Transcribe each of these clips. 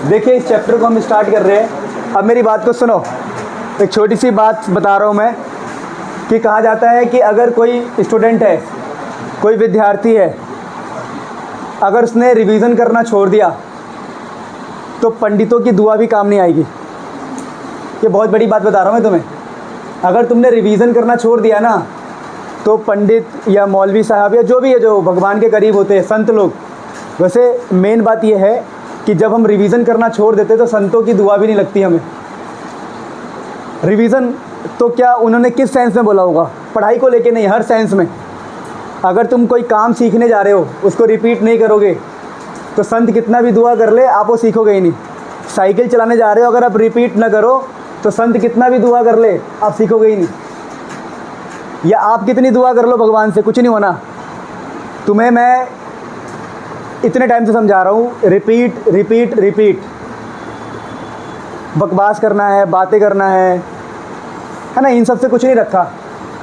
देखिए इस चैप्टर को हम स्टार्ट कर रहे हैं। अब मेरी बात को सुनो, एक छोटी सी बात बता रहा हूँ मैं कि कहा जाता है कि अगर कोई स्टूडेंट है, कोई विद्यार्थी है, अगर उसने रिवीजन करना छोड़ दिया तो पंडितों की दुआ भी काम नहीं आएगी। ये बहुत बड़ी बात बता रहा हूँ मैं तुम्हें। अगर तुमने रिवीजन करना छोड़ दिया ना तो पंडित या मौलवी साहब या जो भी है, जो भगवान के करीब होते हैं, संत लोग, वैसे मेन बात ये है कि जब हम रिवीजन करना छोड़ देते तो संतों की दुआ भी नहीं लगती हमें। रिवीजन तो क्या उन्होंने किस सेंस में बोला होगा? पढ़ाई को लेके नहीं, हर सेंस में। अगर तुम कोई काम सीखने जा रहे हो, उसको रिपीट नहीं करोगे तो संत कितना भी दुआ कर ले आप वो सीखोगे ही नहीं। साइकिल चलाने जा रहे हो, अगर आप रिपीट ना करो तो संत कितना भी दुआ कर ले आप सीखोगे ही नहीं। या आप कितनी दुआ कर लो भगवान से, कुछ नहीं होना। तुम्हें मैं इतने टाइम से समझा रहा हूँ, रिपीट रिपीट रिपीट। बकवास करना है, बातें करना है ना, इन सब से कुछ नहीं रखा।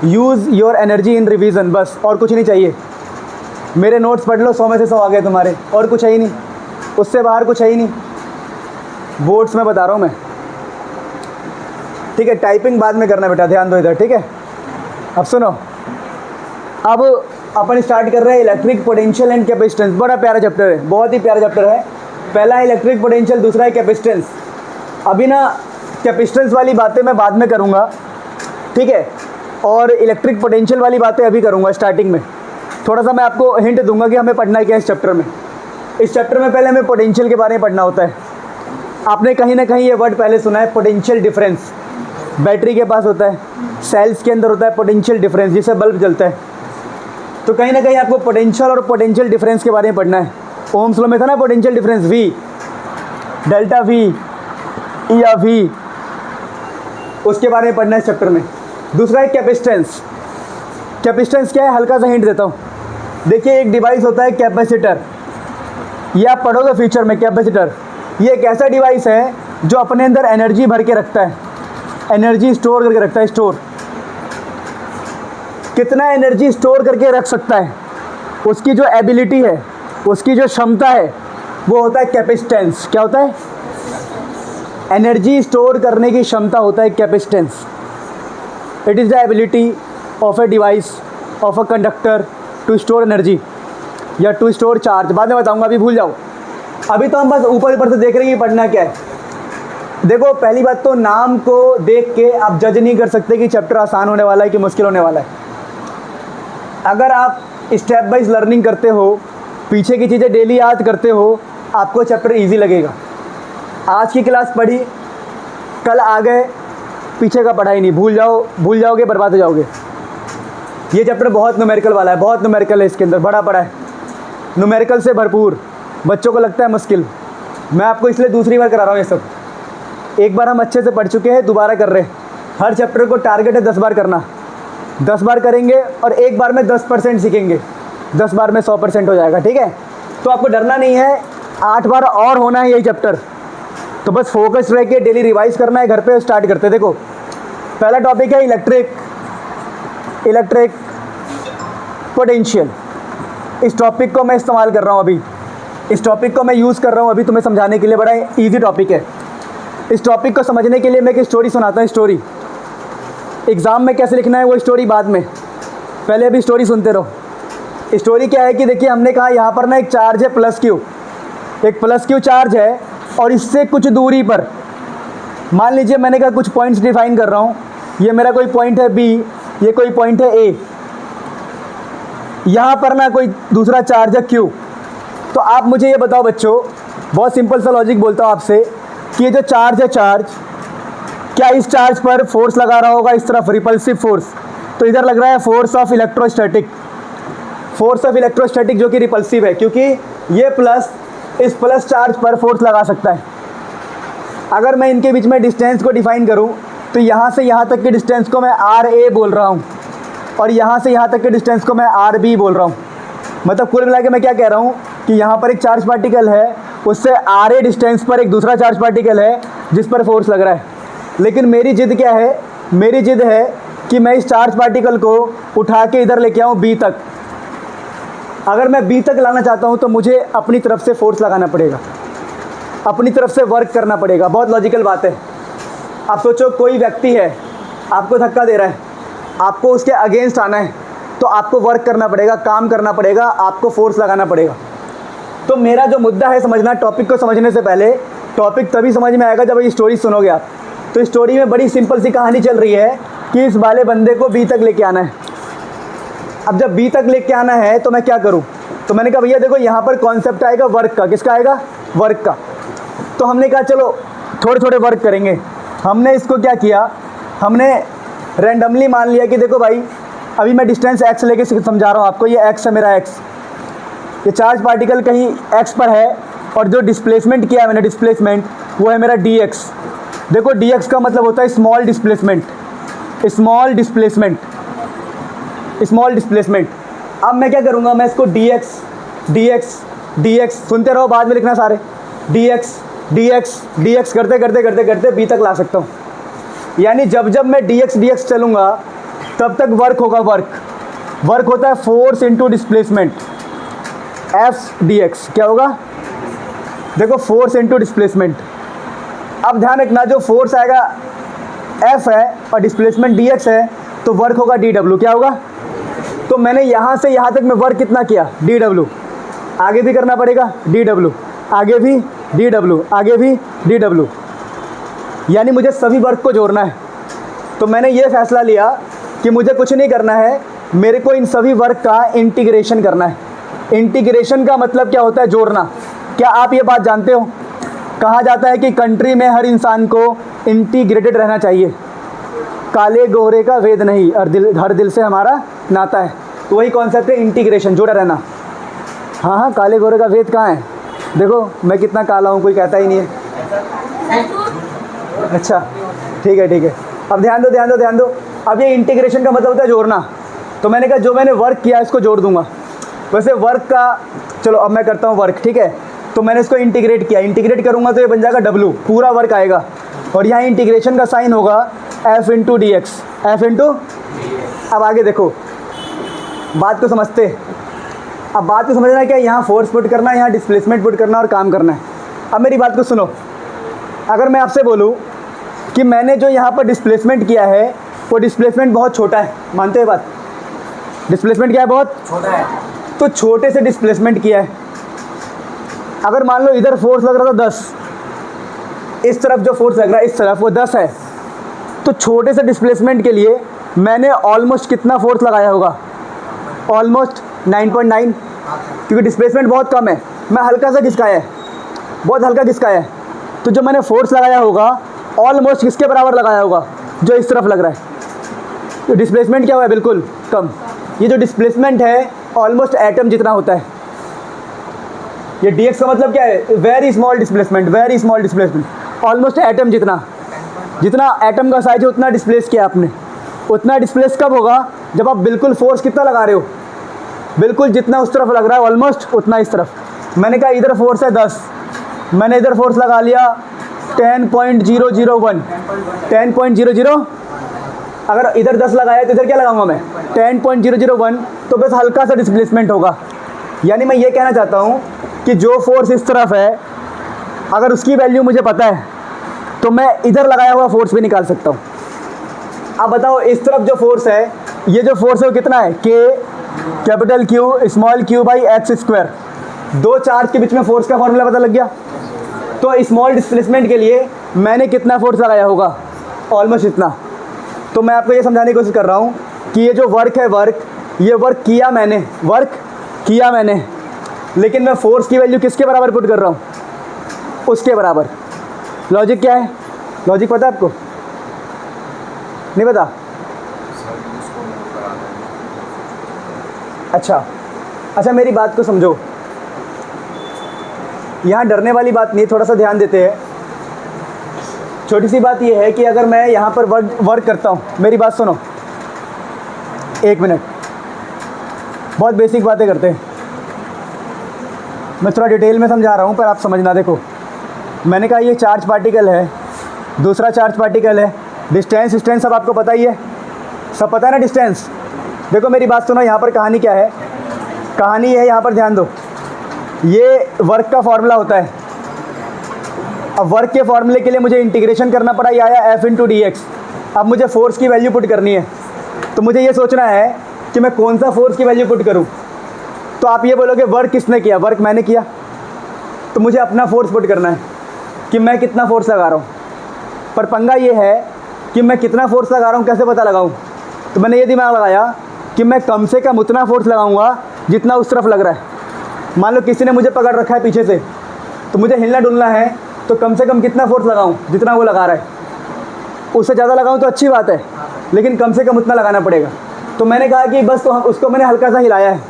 Use your energy in revision, बस, और कुछ नहीं चाहिए। मेरे नोट्स पढ़ लो, 100 में से 100 आ गए तुम्हारे, और कुछ है ही नहीं, उससे बाहर कुछ है ही नहीं। बोर्ड्स में बता रहा हूँ मैं, ठीक है? टाइपिंग बाद में करना बेटा, ध्यान दो इधर, ठीक है? अब सुनो, अब अपन स्टार्ट कर रहे हैं इलेक्ट्रिक पोटेंशियल एंड कैपेसिटेंस। बड़ा प्यारा चैप्टर है, बहुत ही प्यारा चैप्टर है। पहला है इलेक्ट्रिक पोटेंशियल, दूसरा है कैपेसिटेंस। अभी ना कैपेसिटेंस वाली बातें मैं बाद में करूँगा, ठीक है? और इलेक्ट्रिक पोटेंशियल वाली बातें अभी करूँगा स्टार्टिंग में। थोड़ा सा मैं आपको हिंट दूंगा कि हमें पढ़ना है क्या इस चैप्टर में। इस चैप्टर में पहले हमें पोटेंशियल के बारे में पढ़ना होता है। आपने कहीं ना कहीं ये वर्ड पहले सुना है, पोटेंशियल डिफरेंस। बैटरी के पास होता है, सेल्स के अंदर होता है पोटेंशियल डिफरेंस, जिससे बल्ब जलता है। तो कहीं ना कहीं आपको पोटेंशियल और पोटेंशियल डिफरेंस के बारे में पढ़ना है। ओम्स लॉ में था ना potential difference, V, delta V या V, उसके बारे में पढ़ना है इस चैप्टर में। दूसरा है कैपेसिटेंस। कैपेसिटेंस क्या है, हल्का सा हिंट देता हूँ। देखिए एक डिवाइस होता है कैपेसिटर, ये आप पढ़ोगे फ्यूचर में। कैपेसिटर ये एक ऐसा डिवाइस है जो अपने अंदर एनर्जी भर के रखता है, एनर्जी स्टोर करके रखता है। स्टोर कितना एनर्जी स्टोर करके रख सकता है, उसकी जो एबिलिटी है, उसकी जो क्षमता है, वो होता है कैपेसिटेंस। क्या होता है? एनर्जी स्टोर करने की क्षमता होता है capacitance. It is the ability of a device, of a conductor to store energy या टू स्टोर चार्ज। बाद में बताऊंगा, अभी भूल जाओ। अभी तो हम बस ऊपर ऊपर से देख रहे हैं कि पढ़ना क्या है। देखो पहली बात तो नाम को देख के आप जज नहीं कर सकते कि चैप्टर आसान होने वाला है कि मुश्किल होने वाला है। अगर आप स्टेप बाइज लर्निंग करते हो, पीछे की चीज़ें डेली याद करते हो, आपको चैप्टर ईजी लगेगा। आज की क्लास पढ़ी, कल आ गए, पीछे का पढ़ाई नहीं, भूल जाओगे, बर्बाद हो जाओगे। ये चैप्टर बहुत न्यूमेरिकल वाला है, बहुत न्यूमेरिकल है, इसके अंदर बड़ा पड़ा है, न्यूमेरिकल से भरपूर। बच्चों को लगता है मुश्किल, मैं आपको इसलिए दूसरी बार करा रहा हूँ ये सब। एक बार हम अच्छे से पढ़ चुके हैं, दोबारा कर रहे हैं। हर चैप्टर को टारगेट है 10 बार करना, 10 बार करेंगे और एक बार में 10% सीखेंगे, 10 बार में 100% हो जाएगा, ठीक है? तो आपको डरना नहीं है, 8 बार और होना है यही चैप्टर। तो बस फोकस रह के डेली रिवाइज करना है घर पे। स्टार्ट करते हैं। देखो पहला टॉपिक है इलेक्ट्रिक पोटेंशियल। इस टॉपिक को मैं इस्तेमाल कर रहा हूँ अभी, इस टॉपिक को मैं यूज़ कर रहा हूँ अभी तुम्हें समझाने के लिए। बड़ा इजी टॉपिक है। इस टॉपिक को समझने के लिए मैं एक स्टोरी सुनाता हूँ। स्टोरी एग्ज़ाम में कैसे लिखना है वो स्टोरी बाद में, पहले अभी स्टोरी सुनते रहो। स्टोरी क्या है कि देखिए हमने कहा यहाँ पर ना एक चार्ज है प्लस क्यू, एक प्लस क्यू चार्ज है और इससे कुछ दूरी पर, मान लीजिए मैंने कहा कुछ पॉइंट्स डिफाइन कर रहा हूँ। ये मेरा कोई पॉइंट है B, ये कोई पॉइंट है A, यहाँ पर ना कोई दूसरा चार्ज है Q। तो आप मुझे ये बताओ बच्चों, बहुत सिंपल सा लॉजिक बोलता हूँ आपसे कि ये जो चार्ज है, चार्ज क्या इस चार्ज पर फोर्स लगा रहा होगा इस तरफ, रिपल्सिव फोर्स? तो इधर लग रहा है force of electrostatic, force of electrostatic जो कि रिपल्सिव है, क्योंकि ये प्लस इस प्लस चार्ज पर फोर्स लगा सकता है। अगर मैं इनके बीच में डिस्टेंस को डिफाइन करूं तो यहाँ से यहाँ तक के डिस्टेंस को मैं RA बोल रहा हूँ और यहाँ से यहाँ तक के डिस्टेंस को मैं RB बोल रहा हूँ। मतलब कुल मिला के मैं क्या कह रहा हूँ कि यहाँ पर एक चार्ज पार्टिकल है, उससे RA डिस्टेंस पर एक दूसरा चार्ज पार्टिकल है जिस पर फोर्स लग रहा है। लेकिन मेरी जिद क्या है? मेरी जिद है कि मैं इस चार्ज पार्टिकल को उठा के इधर लेके आऊँ B तक। अगर मैं B तक लाना चाहता हूँ तो मुझे अपनी तरफ से फोर्स लगाना पड़ेगा। अपनी तरफ से वर्क करना पड़ेगा। बहुत लॉजिकल बात है। आप सोचो कोई व्यक्ति है, आपको धक्का दे रहा है, आपको उसके अगेंस्ट आना है, तो आपको वर्क करना पड़ेगा, काम करना पड़ेगा, आपको फोर्स लगाना पड़ेगा। तो मेरा जो मुद्दा है समझना, टॉपिक को समझने से पहले, टॉपिक तभी समझ में आएगा जब ये स्टोरी सुनोगे आप। तो स्टोरी में बड़ी सिंपल सी कहानी चल रही है कि इस वाले बंदे को बी तक लेके आना है। अब जब बी तक लेके आना है तो मैं क्या करूं? तो मैंने कहा भैया देखो यहाँ पर कॉन्सेप्ट आएगा वर्क का। किसका आएगा? वर्क का। तो हमने कहा चलो थोड़े थोड़े वर्क करेंगे। हमने इसको क्या किया, हमने रैंडमली मान लिया कि देखो भाई अभी मैं डिस्टेंस x लेके समझा रहा हूँ आपको। ये x है मेरा x, ये चार्ज पार्टिकल कहीं x पर है और जो डिस्प्लेसमेंट किया है मैंने, डिस्प्लेसमेंट वो है मेरा dx। देखो dx का मतलब होता है small displacement, small displacement, small displacement. अब मैं क्या करूँगा, मैं इसको dx dx dx, सुनते रहो बाद में लिखना सारे, dx dx dx करते करते करते करते b तक ला सकता हूँ। यानी जब जब मैं dx dx चलूँगा तब तक वर्क होगा। वर्क होता है force into displacement, F dx। क्या होगा? देखो फोर्स इंटू डिस्प्लेसमेंट। अब ध्यान रखना जो फोर्स आएगा F है और डिस्प्लेसमेंट dx है तो वर्क होगा dw। क्या होगा? तो मैंने यहाँ से यहाँ तक मैं वर्क कितना किया? dw। आगे भी करना पड़ेगा dw, आगे भी dw, आगे भी dw, यानी मुझे सभी वर्क को जोड़ना है। तो मैंने ये फैसला लिया कि मुझे कुछ नहीं करना है, मेरे को इन सभी वर्क का इंटीग्रेशन करना है। इंटीग्रेशन का मतलब क्या होता है? जोड़ना। क्या आप ये बात जानते हो? कहा जाता है कि कंट्री में हर इंसान को इंटीग्रेटेड रहना चाहिए। काले गोरे का भेद नहीं और हर दिल से हमारा नाता है। तो वही कॉन्सेप्ट है इंटीग्रेशन, जुड़ा रहना। हाँ हाँ, काले गोरे का भेद कहाँ है? देखो मैं कितना काला हूँ, कोई कहता ही नहीं है। अच्छा ठीक है ठीक है। अब ध्यान दो ध्यान दो ध्यान दो। अब ये इंटीग्रेशन का मतलब होता है जोड़ना। तो मैंने कहा जो मैंने वर्क किया इसको जोड़ दूंगा। वैसे वर्क का, चलो अब मैं करता हूँ वर्क, ठीक है। तो मैंने इसको इंटीग्रेट किया, इंटीग्रेट करूँगा तो ये बन जाएगा W, पूरा वर्क आएगा। और यहाँ इंटीग्रेशन का साइन होगा F into D x, F into. अब आगे देखो, बात को समझते। अब बात को समझना है क्या, यहाँ फोर्स पुट करना है, यहाँ डिस्प्लेसमेंट पुट करना और काम करना है। अब मेरी बात को सुनो, अगर मैं आपसे बोलूँ कि मैंने जो यहाँ पर डिस्प्लेसमेंट किया है वो डिस्प्लेसमेंट बहुत छोटा है, मानते हैं बात? डिस्प्लेसमेंट क्या है? बहुत छोटा है। तो छोटे से डिस्प्लेसमेंट किया है। अगर मान लो इधर फोर्स लग रहा था 10, इस तरफ जो फोर्स लग रहा है इस तरफ वो 10 है, तो छोटे से डिस्प्लेसमेंट के लिए मैंने ऑलमोस्ट कितना फोर्स लगाया होगा? ऑलमोस्ट 9.9, क्योंकि डिस्प्लेसमेंट बहुत कम है। मैं हल्का सा खिसकाया है, बहुत हल्का खिसकाया है, तो जो मैंने फोर्स लगाया होगा ऑलमोस्ट किसके बराबर लगाया होगा? जो इस तरफ लग रहा है। तो डिस्प्लेसमेंट क्या हुआ है? बिल्कुल कम। ये जो डिस्प्लेसमेंट है ऑलमोस्ट एटम जितना होता है। ये dx का मतलब क्या है? Very small displacement, very small displacement, almost atom जितना। जितना एटम का साइज है उतना डिस्प्लेस किया आपने। उतना डिस्प्लेस कब होगा? जब आप बिल्कुल फोर्स कितना लगा रहे हो? बिल्कुल जितना उस तरफ लग रहा है ऑलमोस्ट उतना इस तरफ। मैंने कहा इधर फोर्स है 10, मैंने इधर फोर्स लगा लिया 10.001, 10.00। अगर इधर 10 लगाया तो इधर क्या लगाऊंगा मैं? 10.001। तो बस हल्का सा डिस्प्लेसमेंट होगा। यानी मैं ये कहना चाहता हूँ कि जो फोर्स इस तरफ है अगर उसकी वैल्यू मुझे पता है तो मैं इधर लगाया हुआ फोर्स भी निकाल सकता हूँ। अब बताओ इस तरफ जो फोर्स है, ये जो फोर्स है वो कितना है? K capital Q small q by x square. दो चार्ज के बीच में फोर्स का फॉर्मूला पता लग गया। तो स्मॉल डिस्प्लेसमेंट के लिए मैंने कितना फोर्स लगाया होगा? ऑलमोस्ट इतना। तो मैं आपको ये समझाने की कोशिश कर रहा हूँ कि ये जो वर्क है, ये वर्क किया मैंने, वर्क किया मैंने, लेकिन मैं फोर्स की वैल्यू किसके बराबर पुट कर रहा हूँ? उसके बराबर। लॉजिक क्या है? लॉजिक पता है आपको? नहीं पता? अच्छा मेरी बात को समझो। यहाँ डरने वाली बात नहीं, थोड़ा सा ध्यान देते हैं। छोटी सी बात यह है कि अगर मैं यहाँ पर वर्क करता हूँ, मेरी बात सुनो, एक मिनट, बहुत बेसिक बातें करते हैं। मैं थोड़ा डिटेल में समझा रहा हूँ पर आप समझना। देखो मैंने कहा ये चार्ज पार्टिकल है, दूसरा चार्ज पार्टिकल है, डिस्टेंस सब आपको पता ही है, सब पता है ना डिस्टेंस। देखो मेरी बात सुनो, यहाँ पर कहानी क्या है? कहानी है, यहाँ पर ध्यान दो। ये वर्क का फॉर्मूला होता है, अब वर्क के फॉर्मूले के लिए मुझे इंटीग्रेशन करना पड़ा, ये आया एफ इंटू डी एक्स। अब मुझे फोर्स की वैल्यू पुट करनी है, तो मुझे ये सोचना है कि मैं कौन सा फोर्स की वैल्यू पुट करूँ। तो आप ये बोलोगे वर्क किसने किया, वर्क मैंने किया, तो मुझे अपना फोर्स पुट करना है कि मैं कितना फोर्स लगा रहा हूँ। पर पंगा ये है कि मैं कितना फोर्स लगा रहा हूँ कैसे पता लगाऊँ। तो मैंने ये दिमाग लगाया कि मैं कम से कम उतना फोर्स लगाऊंगा जितना उस तरफ लग रहा है। मान लो किसी ने मुझे पकड़ रखा है पीछे से, तो मुझे हिलना डुलना है, तो कम से कम कितना फोर्स लगाऊं जितना वो लगा रहा है। उससे ज़्यादा लगाऊं तो अच्छी बात है, लेकिन कम से कम उतना लगाना पड़ेगा। तो मैंने कहा कि बस तो उसको मैंने हल्का सा हिलाया है,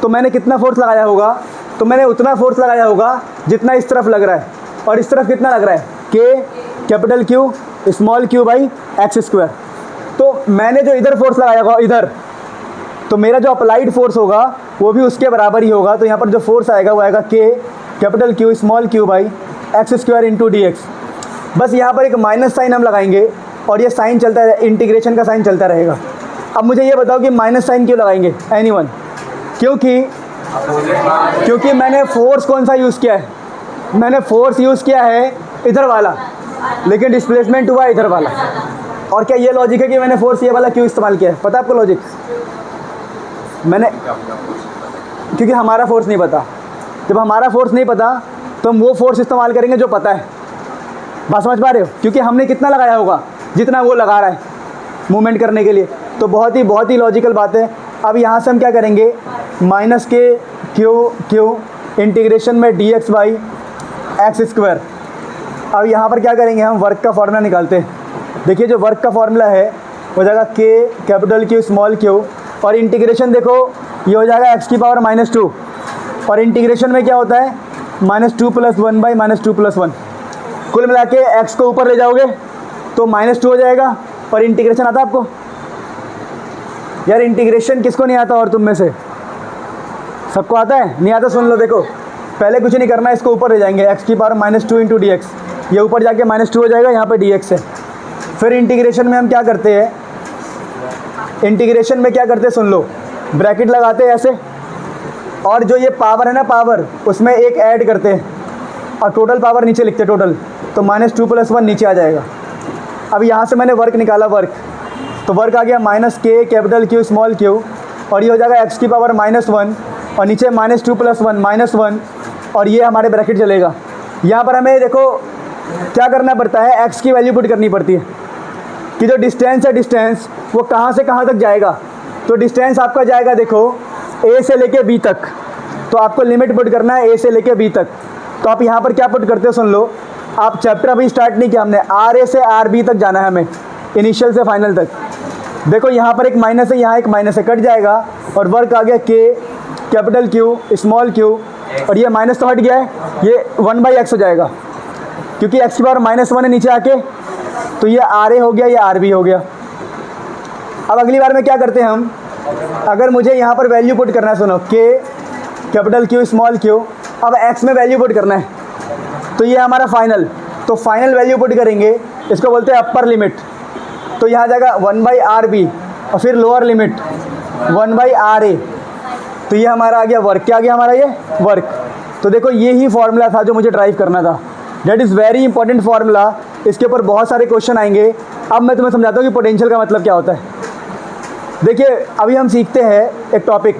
तो मैंने कितना फोर्स लगाया होगा, तो मैंने उतना फोर्स लगाया होगा जितना इस तरफ लग रहा है। और इस तरफ कितना लग रहा है, के capital Q small Q by x square. तो मैंने जो इधर फोर्स लगाया होगा इधर, तो मेरा जो अप्लाइड फोर्स होगा वो भी उसके बराबर ही होगा। तो यहाँ पर जो फोर्स आएगा वो आएगा के capital Q small Q by x square into D x. बस यहाँ पर एक माइनस साइन हम लगाएंगे और ये साइन चलता है, इंटीग्रेशन का साइन चलता रहेगा। अब मुझे ये बताओ कि माइनस साइन क्यों लगाएंगे, एनीवन? क्योंकि मैंने फोर्स कौन सा यूज़ किया है, मैंने फोर्स यूज़ किया है इधर वाला, लेकिन डिस्प्लेसमेंट हुआ इधर वाला। और क्या ये लॉजिक है कि मैंने फोर्स ये वाला क्यों इस्तेमाल किया है, पता है आपको लॉजिक? मैंने क्योंकि हमारा फोर्स नहीं पता। जब हमारा फोर्स नहीं पता तो हम वो फोर्स इस्तेमाल करेंगे जो पता है। बात समझ पा रहे हो? क्योंकि हमने कितना लगाया होगा जितना वो लगा रहा है मूवमेंट करने के लिए। तो बहुत ही लॉजिकल बात है। अब यहाँ से हम क्या करेंगे, माइनस के क्यू इंटीग्रेशन में D x by x square. अब यहाँ पर क्या करेंगे, हम वर्क का फॉर्मूला निकालते हैं। देखिए जो वर्क का फॉर्मूला है हो जाएगा के कैपिटल क्यू स्मॉल क्यू, और इंटीग्रेशन देखो ये हो जाएगा एक्स की पावर -2, और इंटीग्रेशन में क्या होता है -2 + 1 बाई -2 + 1। कुल मिला के एक्स को ऊपर ले जाओगे तो -2 हो जाएगा। और इंटीग्रेशन आता है आपको? यार इंटीग्रेशन किसको नहीं आता और तुम में से सबको आता है? नहीं आता? सुन लो, देखो पहले कुछ नहीं करना है, इसको ऊपर ले जाएंगे, एक्स की पावर -2 इंटू डी एक्स। ये ऊपर जाके -2 हो जाएगा, यहाँ पे डी एक्स है। फिर इंटीग्रेशन में हम क्या करते हैं, इंटीग्रेशन में क्या करते हैं सुन लो, ब्रैकेट लगाते हैं ऐसे, और जो ये पावर है ना पावर, उसमें एक ऐड करते हैं और टोटल पावर नीचे लिखते हैं टोटल, तो -2 + 1 नीचे आ जाएगा। अब यहाँ से मैंने वर्क निकाला, वर्क तो वर्क आ गया -k capital Q small Q, और ये हो जाएगा एक्स की पावर -1, और नीचे -2 + 1 -1, और ये हमारे ब्रैकेट चलेगा। यहाँ पर हमें देखो क्या करना पड़ता है, एक्स की वैल्यू पुट करनी पड़ती है कि जो डिस्टेंस है, डिस्टेंस वो कहाँ से कहाँ तक जाएगा। तो डिस्टेंस आपका जाएगा देखो ए से लेके बी तक, तो आपको लिमिट पुट करना है ए से लेके बी तक। तो आप यहाँ पर क्या पुट करते हो सुन लो, आप चैप्टर अभी स्टार्ट नहीं किया हमने, आर ए से आर बी तक जाना है हमें, इनिशियल से फाइनल तक। देखो यहाँ पर एक माइनस है, यहाँ एक माइनस है, कट जाएगा, और वर्क आ गया के कैपिटल क्यू स्मॉल क्यू, और ये माइनस तो हट गया है, ये 1/x हो जाएगा क्योंकि एक्स की पावर -1 है नीचे आके, तो ये आर ए हो गया, ये आर बी हो गया। अब अगली बार में क्या करते हैं हम, अगर मुझे यहाँ पर वैल्यू पुट करना है, सुनो के कैपिटल क्यू स्मॉल क्यू, अब एक्स में वैल्यू पुट करना है, तो ये हमारा फाइनल, तो फाइनल वैल्यू पुट करेंगे, इसको बोलते हैं अपर लिमिट। तो यहाँ जाएगा 1/RB, और फिर लोअर लिमिट 1/RA, तो ये हमारा आ गया वर्क। क्या आ गया हमारा, ये वर्क। तो देखो ये ही फॉर्मूला था जो मुझे ड्राइव करना था, that is very important formula. इसके ऊपर बहुत सारे क्वेश्चन आएंगे। अब मैं तुम्हें समझाता हूँ कि पोटेंशियल का मतलब क्या होता है। देखिए अभी हम सीखते हैं एक टॉपिक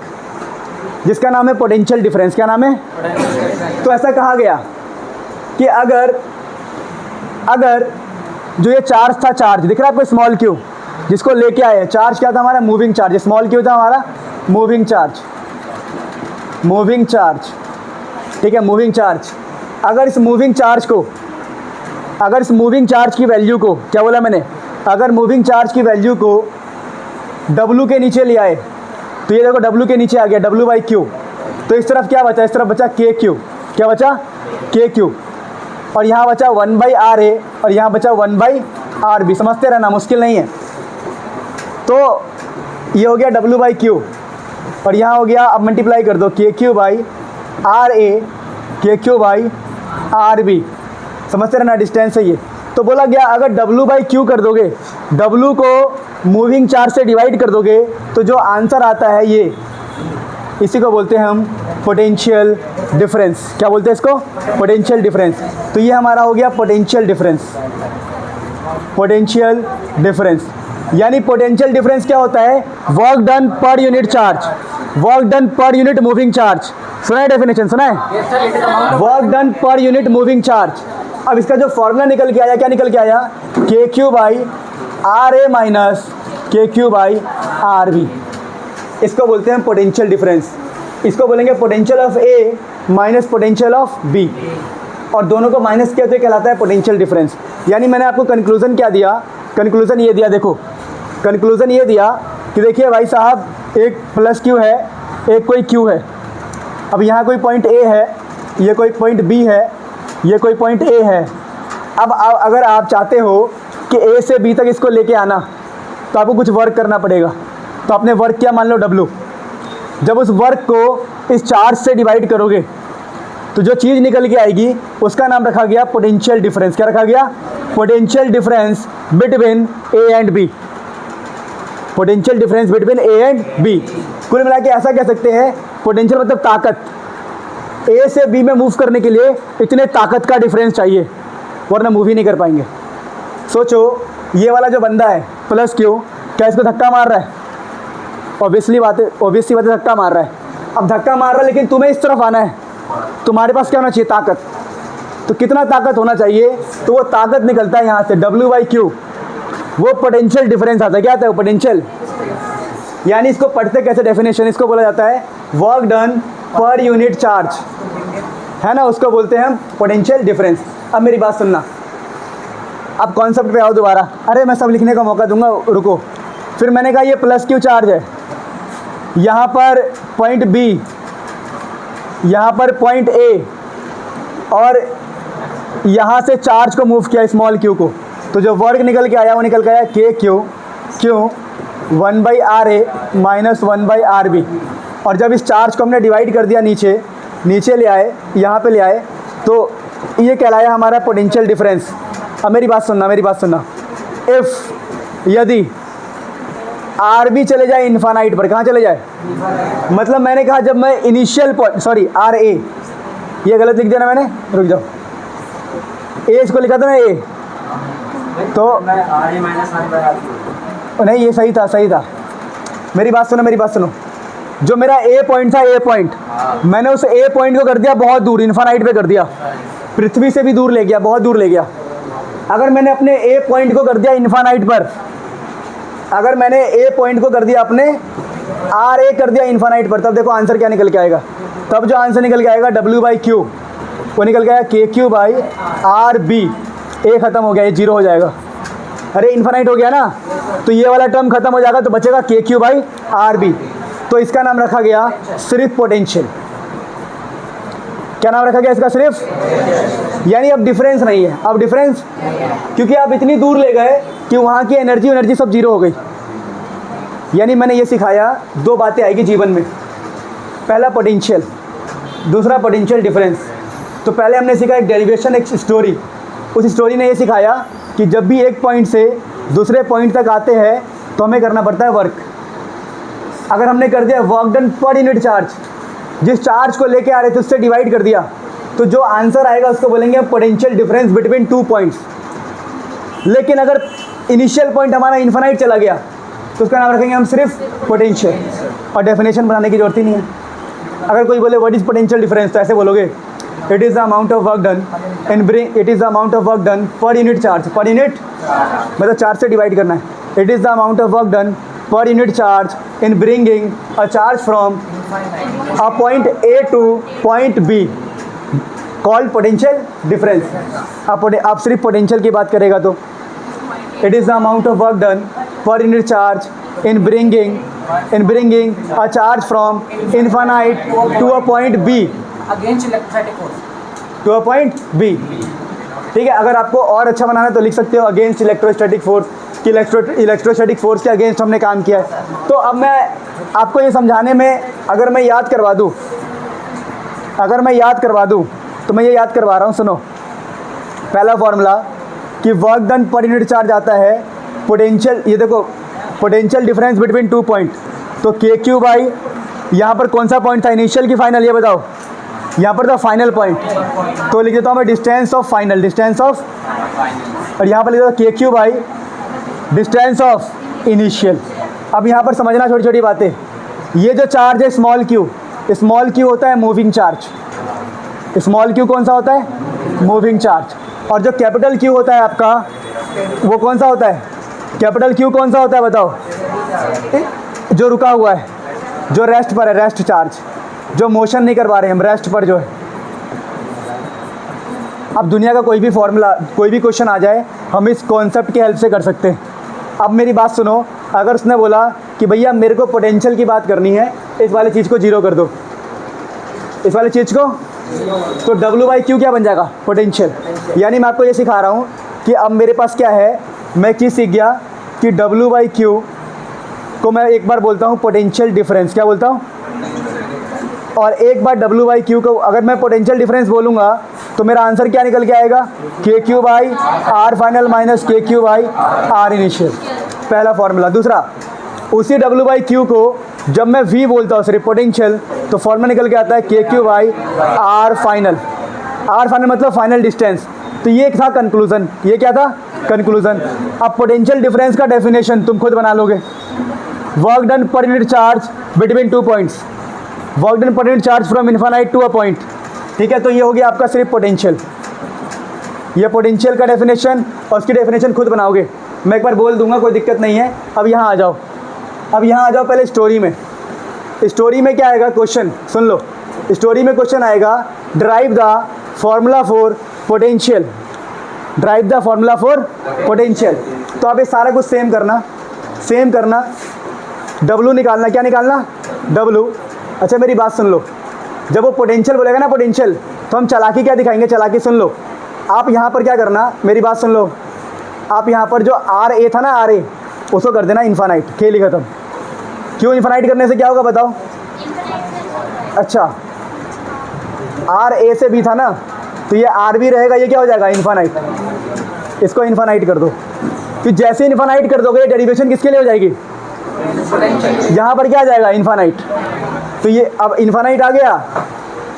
जिसका नाम है पोटेंशियल डिफरेंस। क्या नाम है? तो ऐसा कहा गया कि अगर जो ये चार्ज था, चार्ज दिख रहा है आपको स्मॉल क्यू, जिसको लेके आए, चार्ज क्या था हमारा, मूविंग चार्ज। स्मॉल क्यू था हमारा मूविंग चार्ज, ठीक है, मूविंग चार्ज। अगर इस मूविंग चार्ज की वैल्यू को, क्या बोला मैंने, अगर मूविंग चार्ज की वैल्यू को W के नीचे ले आए, तो ये देखो W के नीचे आ गया W/Q, तो इस तरफ क्या बचा, इस तरफ बचा KQ। क्या बचा? KQ। और यहाँ बचा 1/RA, और यहाँ बचा 1/RB। समझते रहना, मुश्किल नहीं है। तो ये हो गया W/Q, और यहाँ हो गया, अब मल्टीप्लाई कर दो KQ/RA, KQ/RB। समझते रहना, डिस्टेंस है ये। तो बोला गया अगर W/Q कर दोगे, W को मूविंग चार्ज से डिवाइड कर दोगे, तो जो आंसर आता है ये, इसी को बोलते हैं हम पोटेंशियल डिफरेंस। क्या बोलते हैं इसको? Potential difference. तो ये हमारा हो गया पोटेंशियल डिफरेंस। पोटेंशियल डिफरेंस यानी पोटेंशियल डिफरेंस क्या होता है? Work done per unit charge, work done per unit moving charge. सुना है डेफिनेशन? सुना है? Work done per unit moving charge. अब इसका जो फॉर्मूला निकल के आया, क्या निकल के आया? K Q by R A minus K Q by R B. इसको बोलते हैं पोटेंशियल डिफरेंस। इसको बोलेंगे potential of A minus potential of B, और दोनों को माइनस किया तो ये कहलाता है पोटेंशियल डिफरेंस। यानी मैंने आपको कंक्लूजन क्या दिया? कंक्लूजन ये दिया, देखो कंक्लूजन ये दिया कि देखिए भाई साहब, एक प्लस क्यू है, एक कोई क्यू है। अब यहाँ कोई पॉइंट ए है, ये कोई पॉइंट बी है, ये कोई पॉइंट ए है। अब अगर आप चाहते हो कि ए से बी तक इसको लेके आना, तो आपको कुछ वर्क करना पड़ेगा। तो आपने वर्क क्या मान लो? W। जब उस वर्क को इस चार्ज से डिवाइड करोगे तो जो चीज़ निकल के आएगी उसका नाम रखा गया पोटेंशियल डिफरेंस। क्या रखा गया? Potential difference between A and B. Potential difference between A and B. कुल मिला के ऐसा कह सकते हैं, पोटेंशियल मतलब ताकत। ए से बी में मूव करने के लिए इतने ताकत का डिफरेंस चाहिए, वरना मूव ही नहीं कर पाएंगे। सोचो, ये वाला जो बंदा है प्लस क्यू, क्या इसको धक्का मार रहा है? ऑब्वियसली बात है धक्का मार रहा है। अब धक्का मार रहा है, लेकिन तुम्हें इस तरफ आना है, तुम्हारे पास क्या होना चाहिए? ताकत। तो कितना ताकत होना चाहिए? तो वो ताकत निकलता है यहाँ से W बाई क्यू, वो पोटेंशियल डिफरेंस आता है। क्या आता है वो? पोटेंशियल। यानी इसको पढ़ते कैसे डेफिनेशन? इसको बोला जाता है work done per unit charge, है ना, उसको बोलते हैं हम पोटेंशियल डिफरेंस। अब मेरी बात सुनना, अब कॉन्सेप्ट पे आओ दोबारा। अरे मैं सब लिखने का मौका दूंगा, रुको। फिर मैंने कहा ये प्लस क्यू चार्ज है, यहाँ पर पॉइंट बी, यहाँ पर पॉइंट ए, और यहाँ से चार्ज को मूव किया स्मॉल क्यू को, तो जो वर्क निकल के आया वो निकल के आया K Q 1 by R A minus 1 by R B. और जब इस चार्ज को हमने डिवाइड कर दिया, नीचे ले आए, यहाँ पे ले आए, तो ये कहलाया हमारा पोटेंशियल डिफरेंस। अब मेरी बात सुनना, इफ़ यदि आर बी चले जाए इन्फानाइट पर, कहाँ चले जाए? मतलब मैंने कहा जब मैं initial point, sorry R A, ये गलत लिख दिया ना मैंने, रुक जाओ, ए इसको लिखा था ना ए, तो नहीं ये सही था। मेरी बात सुनो, जो मेरा ए पॉइंट था, ए पॉइंट, मैंने उस ए पॉइंट को कर दिया बहुत दूर, इन्फानाइट पे कर दिया, पृथ्वी से भी दूर ले गया, बहुत दूर ले गया। अगर मैंने अपने ए पॉइंट को कर दिया इन्फानाइट पर, अगर मैंने ए पॉइंट को कर दिया अपने आर ए कर दिया इन्फानाइट पर, तब देखो आंसर क्या निकल के आएगा। तब जो आंसर निकल के आएगा W बाई क्यू, वो निकल के आएगा के क्यू बाई आर बी। ए ख़त्म हो गया, ये 0 हो जाएगा। अरे इन्फानाइट हो गया ना, तो ये वाला टर्म खत्म हो जाएगा, तो बचेगा के क्यू बाई आर बी। तो इसका नाम रखा गया सिर्फ पोटेंशियल। क्या नाम रखा गया इसका? सिर्फ। यानी अब डिफरेंस नहीं है, अब डिफरेंस, क्योंकि आप इतनी दूर ले गए कि वहाँ की एनर्जी सब 0 हो गई। यानी मैंने ये सिखाया, 2 बातें आएगी जीवन में, पहला पोटेंशियल, दूसरा पोटेंशियल डिफरेंस। तो पहले हमने सीखा एक डेरिवेशन, एक स्टोरी। उस स्टोरी ने ये सिखाया कि जब भी एक पॉइंट से दूसरे पॉइंट तक आते हैं तो हमें करना पड़ता है वर्क। अगर हमने कर दिया work done per unit charge, जिस चार्ज को लेके आ रहे थे उससे डिवाइड कर दिया, तो जो आंसर आएगा उसको बोलेंगे पोटेंशियल डिफरेंस बिटवीन 2 पॉइंट्स। लेकिन अगर इनिशियल पॉइंट हमारा इन्फानाइट चला गया तो उसका नाम रखेंगे हम सिर्फ पोटेंशियल, और डेफिनेशन बनाने की जरूरत ही नहीं है। अगर कोई बोले व्हाट इज पोटेंशियल डिफरेंस, तो ऐसे बोलोगे it is the amount of work done in bring, it is the amount of work done per unit charge, per unit मतलब चार्ज से डिवाइड करना है। It is the amount of work done per unit charge in bringing a charge from a point A to point B, called potential difference. आप सिर्फ potential की बात करेगा तो it is the amount of work done per unit charge in bringing a charge from infinite to a point B, against electrostatic force, to a point B। ठीक है, अगर आपको और अच्छा बनाना है तो लिख सकते हो अगेंस्ट इलेक्ट्रोस्टैटिक फोर्स, कि इलेक्ट्रोस्टैटिक फोर्स के अगेंस्ट हमने काम किया है। तो अब मैं आपको ये समझाने में, अगर मैं याद करवा दूँ तो मैं ये याद करवा रहा हूँ, सुनो। पहला फॉर्मूला कि work done per unit charge आता है पोटेंशियल, ये देखो पोटेंशियल डिफरेंस बिटवीन 2 पॉइंट, तो के क्यू बाई, यहाँ पर कौन सा पॉइंट था, इनिशियल की फाइनल, ये बताओ। यहाँ पर था फाइनल पॉइंट, तो लिख देता हूँ मैं distance of final, distance of, और यहाँ पर लिख देता हूँ के Q by distance of initial. अब यहाँ पर समझना छोटी छोटी बातें, ये जो चार्ज है स्मॉल क्यू होता है मूविंग चार्ज। स्मॉल क्यू कौन सा होता है? Moving charge. और जो कैपिटल क्यू होता है आपका, वो कौन सा होता है? कैपिटल क्यू कौन सा होता है बताओ? जो रुका हुआ है, जो रेस्ट पर है, रेस्ट चार्ज, जो मोशन नहीं कर पा रहे हैं हम, रेस्ट पर जो है। अब दुनिया का कोई भी फॉर्मूला, कोई भी क्वेश्चन आ जाए, हम इस कॉन्सेप्ट की हेल्प से कर सकते हैं। अब मेरी बात सुनो, अगर उसने बोला कि भैया मेरे को पोटेंशियल की बात करनी है, इस वाली चीज़ को जीरो कर दो, इस वाली चीज़ को, तो W/Q क्या बन जाएगा? पोटेंशियल। यानी मैं आपको ये सिखा रहा हूँ कि अब मेरे पास क्या है, मैं एक चीज़ सीख गया कि W/Q को मैं एक बार बोलता हूँ पोटेंशियल डिफरेंस। क्या बोलता हूँ? और एक बार W/Q को अगर मैं पोटेंशियल डिफरेंस बोलूँगा तो मेरा आंसर क्या निकल के आएगा? KQ/R final minus KQ/R initial. पहला फॉर्मूला। दूसरा, उसी W/Q को जब मैं V बोलता हूँ सिर्फ पोटेंशियल, तो फॉर्मूला निकल के आता है KQ/R फाइनल। R फाइनल मतलब फाइनल डिस्टेंस। तो ये था कंक्लूज़न। ये क्या था? कंक्लूज़न। अब पोटेंशियल डिफरेंस का डेफिनेशन तुम खुद बना लोगे। Work done per unit charge between 2 points, work done per unit charge from infinite to a point. ठीक है, तो ये हो गया आपका सिर्फ पोटेंशियल। ये पोटेंशियल का डेफिनेशन, और उसकी डेफिनेशन खुद बनाओगे। मैं एक बार बोल दूंगा, कोई दिक्कत नहीं है। अब यहाँ आ जाओ, अब यहाँ आ जाओ पहले स्टोरी में। स्टोरी में क्या आएगा? क्वेश्चन सुन लो। स्टोरी में क्वेश्चन आएगा, drive the formula for potential, drive the formula for potential. तो आप ये सारा कुछ सेम करना, सेम करना। W निकालना, क्या निकालना? W। अच्छा मेरी बात सुन लो, जब वो पोटेंशियल बोलेगा ना पोटेंशियल, तो हम चालाकी क्या दिखाएंगे? चालाकी सुन लो। आप यहाँ पर क्या करना, मेरी बात सुन लो, आप यहाँ पर जो RA था ना, RA, उसको कर देना इन्फानाइट। खेल ही खत्म। क्यों? इन्फानाइट करने से क्या होगा बताओ? अच्छा, RA से B था ना, तो ये RB रहेगा, ये क्या हो जाएगा? इन्फानाइट। इसको इन्फानाइट कर दो। तो जैसे इन्फानाइट कर दोगे, डेरिवेशन किसके लिए हो जाएगी? यहाँ पर क्या आ जाएगा? इन्फानाइट। तो ये अब इन्फानाइट आ गया,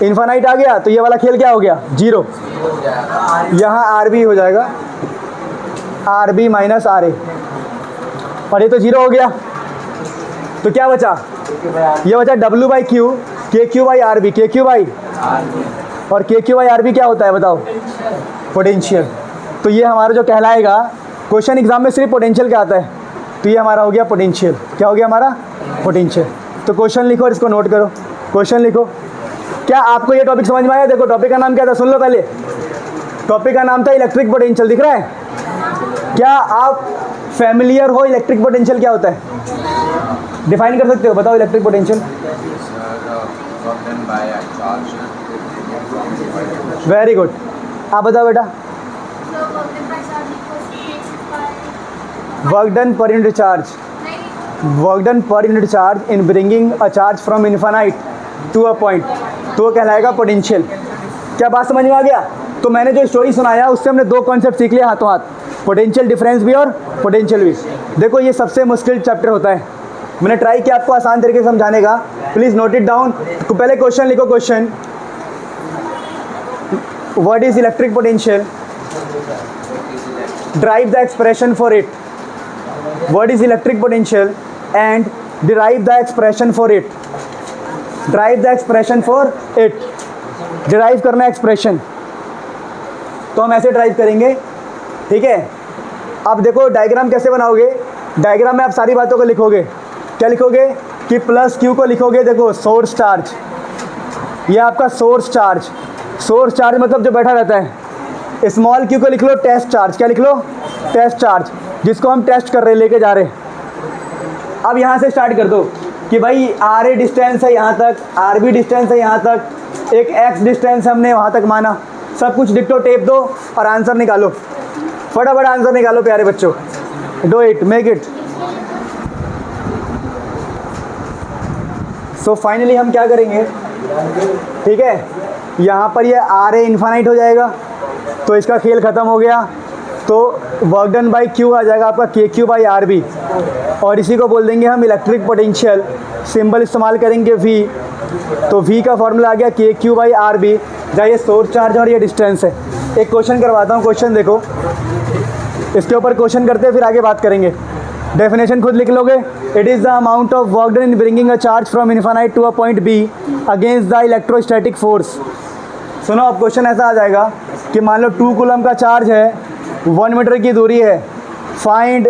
इन्फानाइट आ गया, तो ये वाला खेल क्या हो गया? जीरो। यहाँ RB हो जाएगा, RB माइनस RA, और ये तो जीरो हो गया। तो क्या बचा? ये बचा W/Q, KQ/RB, KQ/ और KQ/RB क्या होता है बताओ? पोटेंशियल। तो ये हमारा जो कहलाएगा, क्वेश्चन एग्जाम में सिर्फ पोटेंशियल क्या आता है, तो ये हमारा हो गया पोटेंशियल। क्या हो गया हमारा? पोटेंशियल। तो क्वेश्चन लिखो और इसको नोट करो। क्वेश्चन लिखो। क्या आपको ये टॉपिक समझ में आया? देखो टॉपिक का नाम क्या था, सुन लो पहले। टॉपिक का नाम था इलेक्ट्रिक पोटेंशियल। दिख रहा है? क्या आप फैमिलियर हो इलेक्ट्रिक पोटेंशियल क्या होता है? डिफाइन कर सकते हो? बताओ इलेक्ट्रिक पोटेंशियल। Very good. आप बताओ बेटा। Work done per unit charge, work done per unit charge in bringing a charge from infinite to a point, तो वो कहलाएगा पोटेंशियल। क्या बात समझ में आ गया? तो मैंने जो स्टोरी सुनाया उससे हमने दो कॉन्सेप्ट सीख लिया हाथों हाथ, पोटेंशियल डिफरेंस भी और पोटेंशियल भी। देखो ये सबसे मुश्किल चैप्टर होता है, मैंने ट्राई किया आपको आसान तरीके से समझाने का। Please note it down. तो पहले क्वेश्चन लिखो। Question, what is electric potential? Drive the expression for it. What is electric potential and derive the expression for it. Drive the expression for it, derive करना expression. तो हम ऐसे drive करेंगे, ठीक है। अब देखो डायग्राम कैसे बनाओगे। डायग्राम में आप सारी बातों को लिखोगे। क्या लिखोगे कि प्लस क्यू को लिखोगे, देखो सोर्स चार्ज, ये आपका सोर्स चार्ज। सोर्स चार्ज मतलब जो बैठा रहता है। स्मॉल क्यू को लिख लो टेस्ट चार्ज। क्या लिख लो? टेस्ट चार्ज, जिसको हम टेस्ट कर रहे, लेके जा रहे। अब यहाँ से स्टार्ट कर दो कि भाई RA डिस्टेंस है यहाँ तक, RB डिस्टेंस है यहाँ तक, एक X डिस्टेंस हमने वहाँ तक माना। सब कुछ डिक्टो टेप दो और आंसर निकालो। फटाफट आंसर निकालो प्यारे बच्चों। Do it, make it. So finally हम क्या करेंगे, ठीक है, यहाँ पर ये RA इन्फानाइट हो जाएगा, तो इसका खेल ख़त्म हो गया। तो वर्क डन बाई क्यू आ जाएगा आपका KQ/RB, और इसी को बोल देंगे हम इलेक्ट्रिक पोटेंशियल। सिंबल इस्तेमाल करेंगे V, तो V का फॉर्मूला आ गया KQ/RB, जहाँ ये सोर्स चार्ज और ये डिस्टेंस है। एक क्वेश्चन करवाता हूँ, क्वेश्चन देखो, इसके ऊपर क्वेश्चन करते हैं फिर आगे बात करेंगे। डेफिनेशन खुद लिख लोगे। It is the amount of work done in bringing a charge from infinite to a point B against the electrostatic force. सुनो, अब क्वेश्चन ऐसा आ जाएगा कि मान लो 2 कूलम का चार्ज है, 1 मीटर की दूरी है, find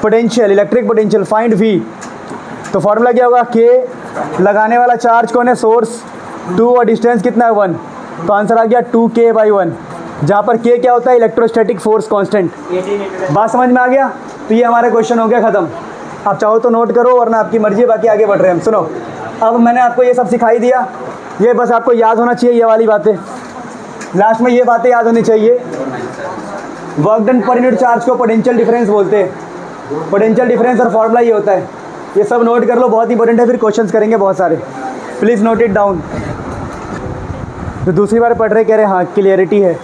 potential, electric potential, find V। तो फार्मूला क्या होगा, K लगाने वाला चार्ज कौन है, सोर्स, 2 और डिस्टेंस कितना है 1, तो आंसर आ गया 2K/1, जहाँ पर K क्या होता है, इलेक्ट्रोस्टैटिक फोर्स कांस्टेंट। बात समझ में आ गया। तो ये हमारा क्वेश्चन हो गया ख़त्म। आप चाहो तो नोट करो वरना आपकी मर्जी, बाकी आगे बढ़ रहे हैं हम। सुनो, अब मैंने आपको ये सब सिखाई दिया, ये बस आपको याद होना चाहिए, ये वाली बातें लास्ट में, ये बातें याद होनी चाहिए। Work done per unit charge को पोटेंशियल डिफरेंस बोलते हैं। पोटेंशियल डिफरेंस और फॉर्मूला ये होता है, ये सब नोट कर लो, बहुत इंपॉर्टेंट है, फिर क्वेश्चंस करेंगे बहुत सारे, प्लीज़ नोट इट डाउन। तो दूसरी बार पढ़ रहे, कह रहे हाँ क्लियरिटी है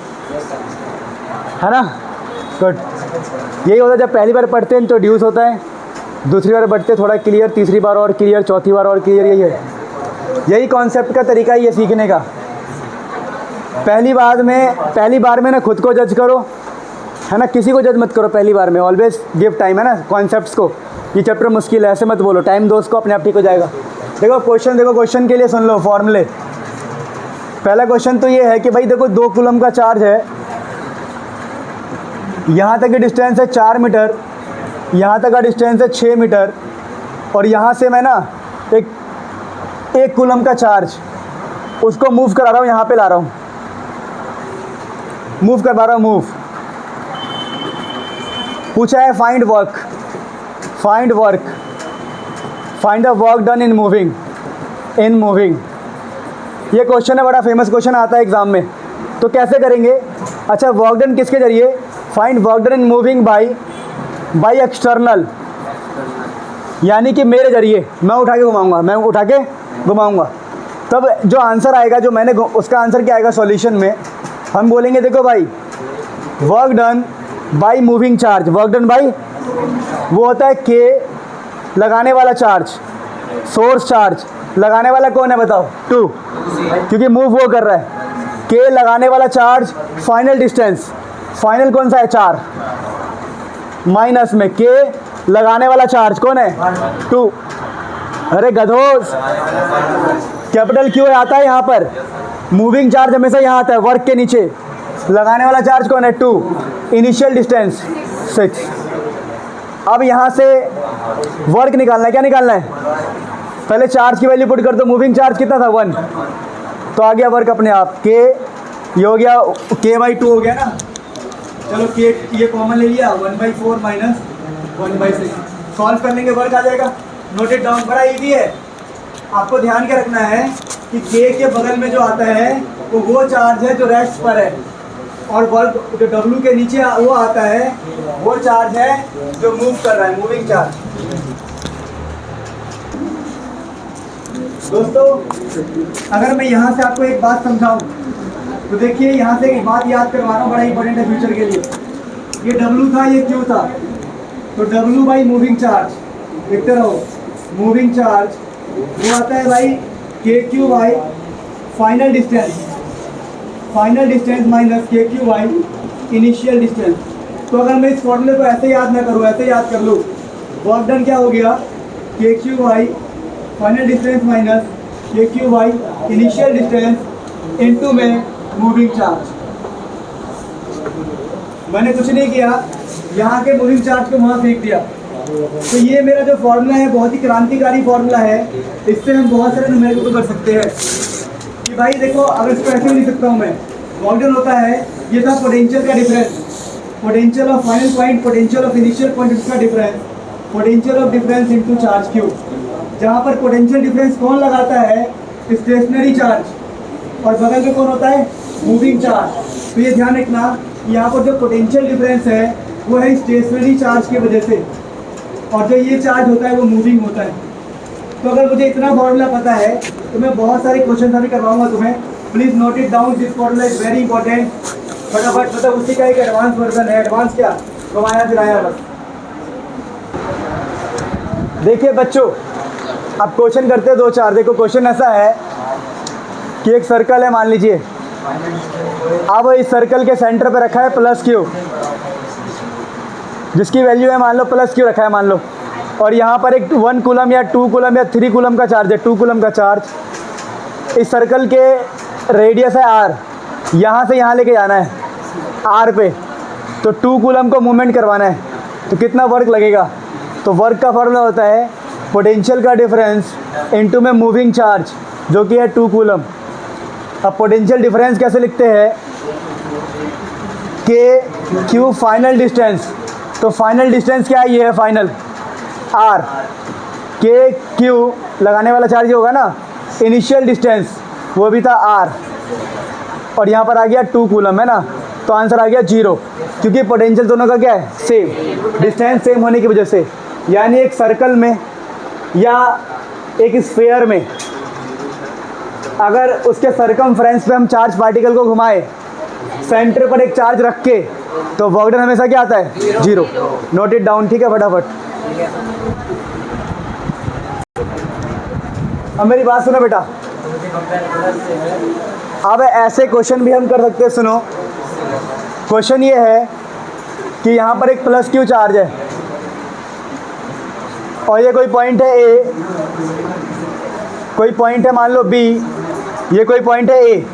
ना, गुड। यही होता है, जब पहली बार पढ़ते हैं इंट्रोड्यूस होता है, दूसरी बार पढ़ते थोड़ा क्लियर, तीसरी बार और क्लियर, चौथी बार और क्लियर। यही है, यही कॉन्सेप्ट का तरीका है ये सीखने का। पहली बार में ना खुद को जज करो, है ना, किसी को जज मत करो पहली बार में। ऑलवेज गिव टाइम, है ना, कॉन्सेप्ट्स को। ये चैप्टर मुश्किल है ऐसे मत बोलो, टाइम दो उसको, अपने आप ठीक हो जाएगा। देखो क्वेश्चन के लिए सुन लो फॉर्मूले। पहला क्वेश्चन तो ये है कि भाई देखो 2 कूलम का चार्ज है, यहाँ तक की डिस्टेंस है 4 मीटर, यहाँ तक का डिस्टेंस है 6 मीटर, और यहाँ से मैं ना एक कूलम का चार्ज उसको मूव करा रहा हूँ, यहाँ पे ला रहा हूँ, मूव करवा रहा हूँ, मूव। पूछा है find the work done in moving. ये क्वेश्चन है, बड़ा फेमस क्वेश्चन आता है एग्जाम में। तो कैसे करेंगे, अच्छा वर्क डन किसके जरिए, find work done in moving by external, यानी कि मेरे जरिए, मैं उठा के घुमाऊंगा। तब जो आंसर आएगा, जो मैंने उसका आंसर क्या आएगा सॉल्यूशन में, हम बोलेंगे देखो भाई work done by moving charge, work done by, वो होता है K लगाने वाला चार्ज, सोर्स चार्ज लगाने वाला कौन है बताओ, 2, क्योंकि मूव वो कर रहा है। K लगाने वाला चार्ज, फाइनल डिस्टेंस, फाइनल कौन सा है 4, माइनस में K लगाने वाला चार्ज कौन है 2। अरे गधोस, कैपिटल Q आता है यहाँ पर, मूविंग चार्ज हमेशा यहाँ आता है वर्क के नीचे, लगाने वाला चार्ज कौन है 2, इनिशियल डिस्टेंस 6। अब यहाँ से वर्क निकालना है, क्या निकालना है, पहले चार्ज की वैल्यू पुट कर दो। मूविंग चार्ज कितना था 1, तो आ गया वर्क अपने आप, K ये हो गया K/2 हो गया ना। चलो K ये कॉमन ले लिया, 1/4 माइनस 1/6, सॉल्व करने के वर्क आ जाएगा। नोट इट डाउन, बड़ा इजी है। आपको ध्यान क्या रखना है कि K के बगल में जो आता है वो चार्ज है जो रेस्ट पर है, और वर्क जो W के नीचे वो आता है वो चार्ज है जो मूव कर रहा है, मूविंग चार्ज। दोस्तों अगर मैं यहाँ से आपको एक बात समझाऊं तो देखिए, यहाँ से एक बात याद करवा रहा हूँ, बड़ा इंपॉर्टेंट है फ्यूचर के लिए। ये W था, ये Q था, तो W बाई मूविंग चार्ज देखते रहो, मूविंग चार्ज वो आता है भाई KQ by final distance minus KQ by initial distance. तो अगर मैं इस फॉर्मूले को ऐसे याद ना करूँ, ऐसे याद कर लूँ, वर्क डन क्या हो गया, KQ by final distance minus KQ by initial distance into में मूविंग चार्ज। मैंने कुछ नहीं किया, यहाँ के मूविंग चार्ज को वहाँ फेंक दिया। तो ये मेरा जो फॉर्मूला है बहुत ही क्रांतिकारी फॉर्मूला है, इससे हम बहुत सारे न्यूमेरिकल को कर सकते हैं। कि भाई देखो, अगर इसको ऐसे लिख सकता हूँ मैं, वर्क डन होता है, ये था पोटेंशियल का difference, potential of final point, potential of initial point, इसका difference, potential of difference into charge Q, जहाँ पर पोटेंशियल डिफरेंस कौन लगाता है, स्टेशनरी चार्ज, और बगल में कौन होता है, मूविंग चार्ज। तो ये ध्यान रखना, यहाँ पर जो पोटेंशियल डिफरेंस है वो है स्टेशनरी चार्ज की वजह से, और जो ये चार्ज होता है वो मूविंग होता है। तो अगर मुझे इतना फॉर्मूला पता है तो मैं बहुत सारे क्वेश्चन अभी करवाऊंगा तुम्हें। Please note it down, this formula is very important. फटाफट, मतलब उसी का एक एडवांस वर्जन है। एडवांस क्या, घुमाया फिराया बस। देखिए बच्चों, अब क्वेश्चन करते हैं 2-4। देखो क्वेश्चन ऐसा है कि एक सर्कल है, मान लीजिए। अब इस सर्कल के सेंटर पे रखा है प्लस क्यू, जिसकी वैल्यू है मान लो प्लस क्यू रखा है मान लो, और यहाँ पर एक 1 कूलम या 2 कूलम या 3 कूलम का चार्ज है, 2 कूलम का चार्ज। इस सर्कल के रेडियस है r, यहाँ से यहाँ लेके जाना है r पे, तो 2 कूलम को मूवमेंट करवाना है, तो कितना वर्क लगेगा? तो वर्क का फॉर्मूला होता है पोटेंशियल का डिफरेंस इनटू में मूविंग चार्ज, जो कि है 2 कूलम। अब पोटेंशियल डिफरेंस कैसे लिखते हैं? के क्यू फाइनल डिस्टेंस, तो फाइनल डिस्टेंस क्या है? ये है फाइनल r। के क्यू लगाने वाला चार्ज होगा ना, इनिशियल डिस्टेंस वो भी था r, और यहाँ पर आ गया 2 कूलम है ना, तो आंसर आ गया 0, क्योंकि पोटेंशियल दोनों का क्या है? सेम, डिस्टेंस सेम होने की वजह से। यानी एक सर्कल में या एक स्फीयर में अगर उसके सरकमफ्रेंस पे हम चार्ज पार्टिकल को घुमाए, सेंटर पर एक चार्ज रख के, तो वर्क डन हमेशा क्या आता है? 0। नोट इट डाउन, ठीक है? फटाफट। अब मेरी बात सुनो बेटा, अब ऐसे क्वेश्चन भी हम कर सकते हैं। सुनो, क्वेश्चन ये है कि यहाँ पर एक प्लस क्यू चार्ज है और ये कोई पॉइंट है ए, कोई पॉइंट है मान लो बी, ये कोई पॉइंट है ए,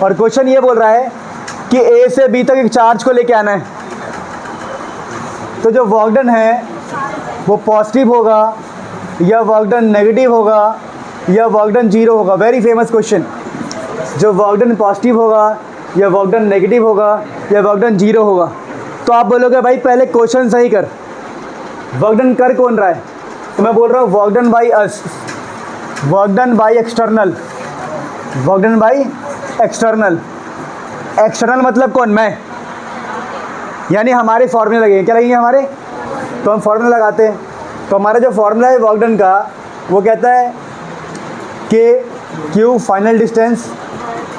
और क्वेश्चन ये बोल रहा है कि ए से बी तक एक चार्ज को लेके आना है। तो जो वर्क डन है वो पॉजिटिव होगा या वर्क डन नेगेटिव होगा या वर्क डन 0 होगा? Very famous question. जो वर्क डन पॉजिटिव होगा या वर्क डन नेगेटिव होगा या वर्क डन 0 होगा? तो आप बोलोगे भाई पहले क्वेश्चन सही कर, वर्क डन कर कौन रहा है? तो मैं बोल रहा हूँ work done by us, work done by external, work done by external. External मतलब कौन? मैं। यानी हमारे फॉर्मूले लगेंगे, क्या लगेंगे हमारे? तो हम फॉर्मूला लगाते हैं। तो हमारा जो फॉर्मूला है वर्क डन का, वो कहता है के क्यू फाइनल डिस्टेंस,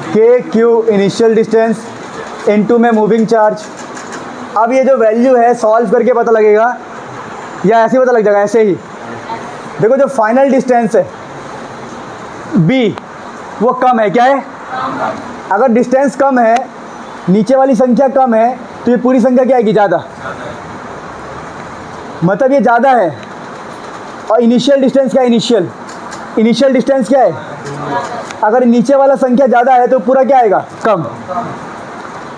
के क्यू इनिशियल डिस्टेंस इनटू में मूविंग चार्ज। अब ये जो वैल्यू है सॉल्व करके पता लगेगा या ऐसे ही पता लग जाएगा? ऐसे ही। देखो जो फाइनल डिस्टेंस है b, वो कम है, क्या है? अगर डिस्टेंस कम है, नीचे वाली संख्या कम है, तो ये पूरी संख्या क्या आएगी? ज़्यादा, मतलब ये ज़्यादा है। और इनिशियल डिस्टेंस क्या है? इनिशियल डिस्टेंस क्या है? अगर नीचे वाला संख्या ज़्यादा है तो पूरा क्या आएगा? कम।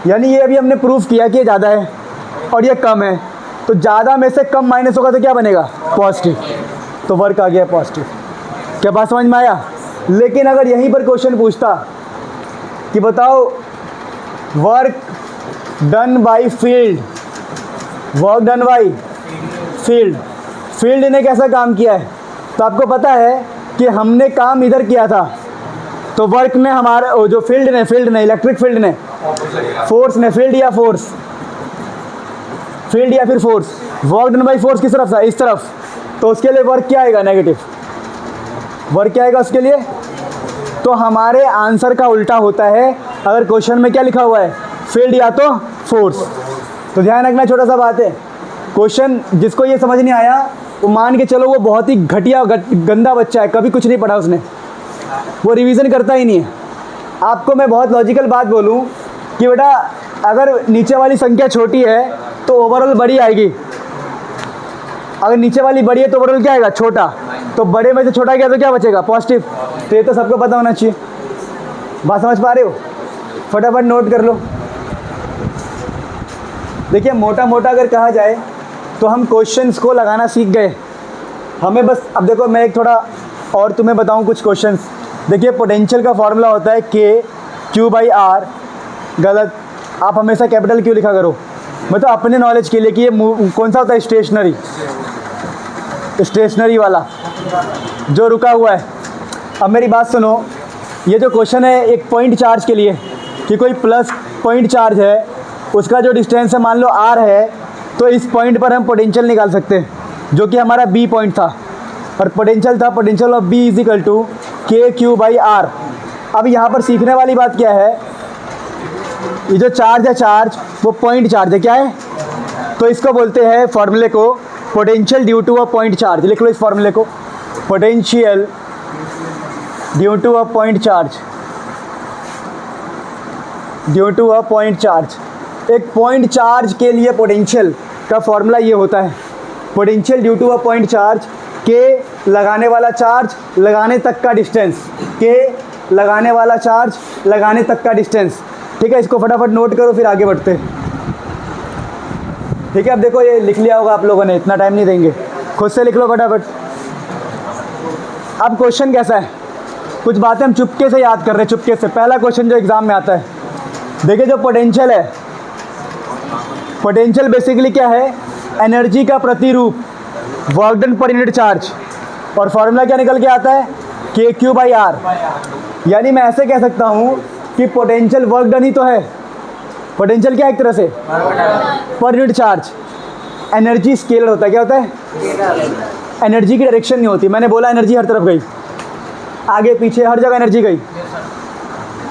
यानी ये अभी हमने प्रूफ किया कि ये ज़्यादा है और ये कम है, तो ज़्यादा में से कम माइनस होगा तो क्या बनेगा? पॉजिटिव। तो वर्क आ गया पॉजिटिव। क्या बात समझ में आया? लेकिन अगर यहीं पर क्वेश्चन पूछता कि बताओ work done by field, work done by field, field ने कैसा काम किया है? तो आपको पता है कि हमने काम इधर किया था, तो वर्क ने हमारा जो फील्ड ने इलेक्ट्रिक फील्ड ने, फोर्स ने, फील्ड या फोर्स, फील्ड या फिर force, work done by force किस तरफ था? इस तरफ। तो उसके लिए वर्क क्या आएगा? नेगेटिव। वर्क क्या आएगा उसके लिए? तो हमारे आंसर का उल्टा होता है अगर क्वेश्चन में क्या लिखा हुआ है? फील्ड या तो फोर्स। तो ध्यान रखना, छोटा सा बात है, क्वेश्चन जिसको ये समझ नहीं आया वो मान के चलो वो बहुत ही घटिया गंदा बच्चा है, कभी कुछ नहीं पढ़ा उसने, वो रिवीजन करता ही नहीं है। आपको मैं बहुत लॉजिकल बात बोलूँ कि बेटा अगर नीचे वाली संख्या छोटी है तो ओवरऑल बड़ी आएगी, अगर नीचे वाली बड़ी है तो ओवरऑल क्या आएगा? छोटा। तो बड़े में से छोटा गया तो क्या बचेगा? पॉजिटिव। तो ये तो सबको पता होना चाहिए। बात समझ पा रहे हो? फटाफट नोट कर लो। देखिए मोटा मोटा अगर कहा जाए तो हम क्वेश्चंस को लगाना सीख गए, हमें बस अब देखो मैं एक थोड़ा और तुम्हें बताऊं कुछ क्वेश्चंस। देखिए पोटेंशियल का फॉर्मूला होता है के क्यू बाई आर। गलत, आप हमेशा कैपिटल क्यू लिखा करो, मतलब अपने नॉलेज के लिए कि ये कौन सा होता है? स्टेशनरी वाला जो रुका हुआ है। अब मेरी बात सुनो, ये जो क्वेश्चन है एक पॉइंट चार्ज के लिए कि कोई प्लस पॉइंट चार्ज है, उसका जो डिस्टेंस है मान लो r है, तो इस पॉइंट पर हम पोटेंशियल निकाल सकते हैं जो कि हमारा b पॉइंट था, और potential of b is equal to K Q by R. अब यहाँ पर सीखने वाली बात क्या है? ये जो चार्ज है, चार्ज वो पॉइंट चार्ज है, क्या है? तो इसको बोलते हैं फॉर्मूले को potential due to a point charge. लिख लो इस फॉर्मूले को, potential due to a point charge, due to a point charge. एक पॉइंट चार्ज के लिए पोटेंशियल का फॉर्मूला ये होता है, potential due to a point charge के लगाने वाला चार्ज लगाने तक का डिस्टेंस, के लगाने वाला चार्ज लगाने तक का डिस्टेंस। ठीक है, इसको फटाफट नोट करो फिर आगे बढ़ते हैं। ठीक है, अब देखो ये लिख लिया होगा आप लोगों ने, इतना टाइम नहीं देंगे, खुद से लिख लो फटाफट। अब क्वेश्चन कैसा है, कुछ बातें हम चुपके से याद कर रहे हैं, चुपके से। पहला क्वेश्चन जो एग्जाम में आता है, देखिए जो पोटेंशियल है, पोटेंशियल बेसिकली क्या है, एनर्जी का प्रतिरूप, work done per unit charge. और फॉर्मूला क्या निकल के आता है, के क्यू बाई आर। यानी मैं ऐसे कह सकता हूँ कि पोटेंशियल वर्क डन ही तो है, पोटेंशियल क्या है एक तरह से, पर यूनिट चार्ज। एनर्जी स्केलर होता है, क्या होता है, एनर्जी की डायरेक्शन नहीं होती। मैंने बोला एनर्जी हर तरफ गई, आगे पीछे हर जगह एनर्जी गई,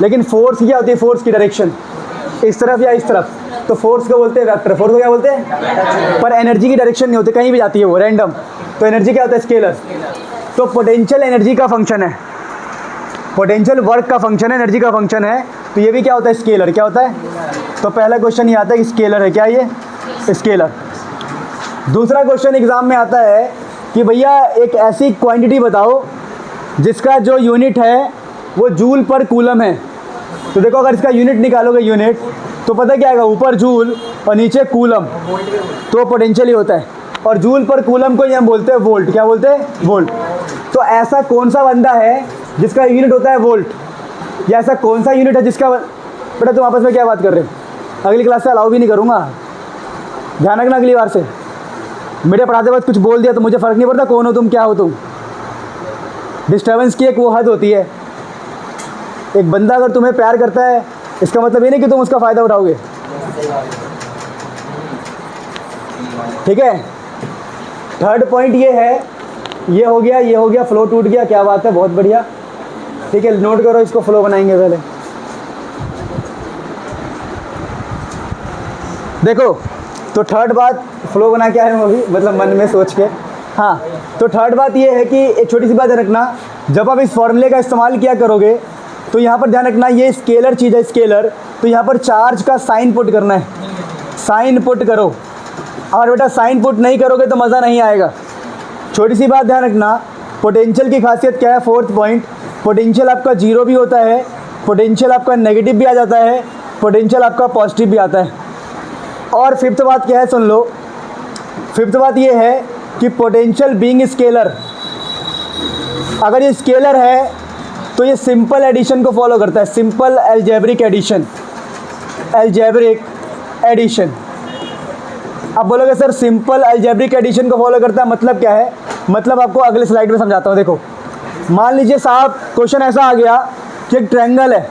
लेकिन फोर्स क्या होती है, फोर्स की डायरेक्शन इस तरफ या इस तरफ, तो फोर्स को बोलते हैं वेक्टर। फोर्स को क्या बोलते हैं, पर एनर्जी की डायरेक्शन नहीं होती, कहीं भी जाती है वो रैंडम, तो एनर्जी क्या होता है, स्केलर। तो पोटेंशियल एनर्जी का फंक्शन है, पोटेंशियल वर्क का फंक्शन है, एनर्जी का फंक्शन है, तो ये भी क्या होता है, स्केलर। क्या होता है, तो पहला क्वेश्चन ये आता है कि स्केलर है, क्या ये, स्केलर। दूसरा क्वेश्चन एग्जाम में आता है कि भैया एक ऐसी क्वांटिटी बताओ जिसका जो यूनिट है वो जूल पर कूलम है। तो देखो अगर इसका यूनिट निकालोगे, यूनिट, तो पता क्या आएगा, ऊपर जूल और नीचे कूलम, तो पोटेंशियल ही होता है। और जूल पर कूलम को ये हम बोलते हैं वोल्ट। क्या बोलते हैं, वोल्ट। तो ऐसा कौन सा बंदा है जिसका यूनिट होता है वोल्ट, या ऐसा कौन सा यूनिट है जिसका, बेटा तुम आपस में क्या बात कर रहे हो, अगली क्लास से अलाउ भी नहीं करूँगा, ध्यान रखना अगली बार से। मेरे पढ़ाते वक्त कुछ बोल दिया तो मुझे फ़र्क नहीं पड़ता कौन हो तुम, क्या हो तुम। डिस्टर्बेंस की एक वो हद होती है। एक बंदा अगर तुम्हें प्यार करता है, इसका मतलब ये नहीं कि तुम उसका फ़ायदा उठाओगे। ठीक है, थर्ड पॉइंट ये है, ये हो गया, ये हो गया, फ्लो टूट गया, क्या बात है, बहुत बढ़िया। ठीक है, नोट करो इसको, फ्लो बनाएंगे पहले। देखो तो थर्ड बात, फ्लो बना के आए हो अभी, मतलब मन में सोच के। हाँ, तो थर्ड बात ये है कि एक छोटी सी बात ध्यान रखना, जब आप इस फॉर्मूले का इस्तेमाल किया करोगे तो यहाँ पर ध्यान रखना ये स्केलर चीज़ है, स्केलर, तो यहाँ पर चार्ज का साइन पुट करना है, साइन पुट करो। और बेटा साइन पुट नहीं करोगे तो मज़ा नहीं आएगा। छोटी सी बात ध्यान रखना, पोटेंशियल की खासियत क्या है, फोर्थ पॉइंट, पोटेंशियल आपका जीरो भी होता है, पोटेंशियल आपका नेगेटिव भी आ जाता है, पोटेंशियल आपका पॉजिटिव भी आता है। और फिफ्थ बात क्या है, सुन लो, फिफ्थ बात ये है कि पोटेंशियल बीइंग स्केलर, अगर ये स्केलर है तो ये सिंपल एडिशन को फॉलो करता है, simple algebraic addition, algebraic addition. अब बोलोगे सर सिंपल एल्जेब्रिक एडिशन को फॉलो करता है, मतलब क्या है, मतलब आपको अगले स्लाइड में समझाता हूँ। देखो मान लीजिए साहब क्वेश्चन ऐसा आ गया कि एक ट्रायंगल है,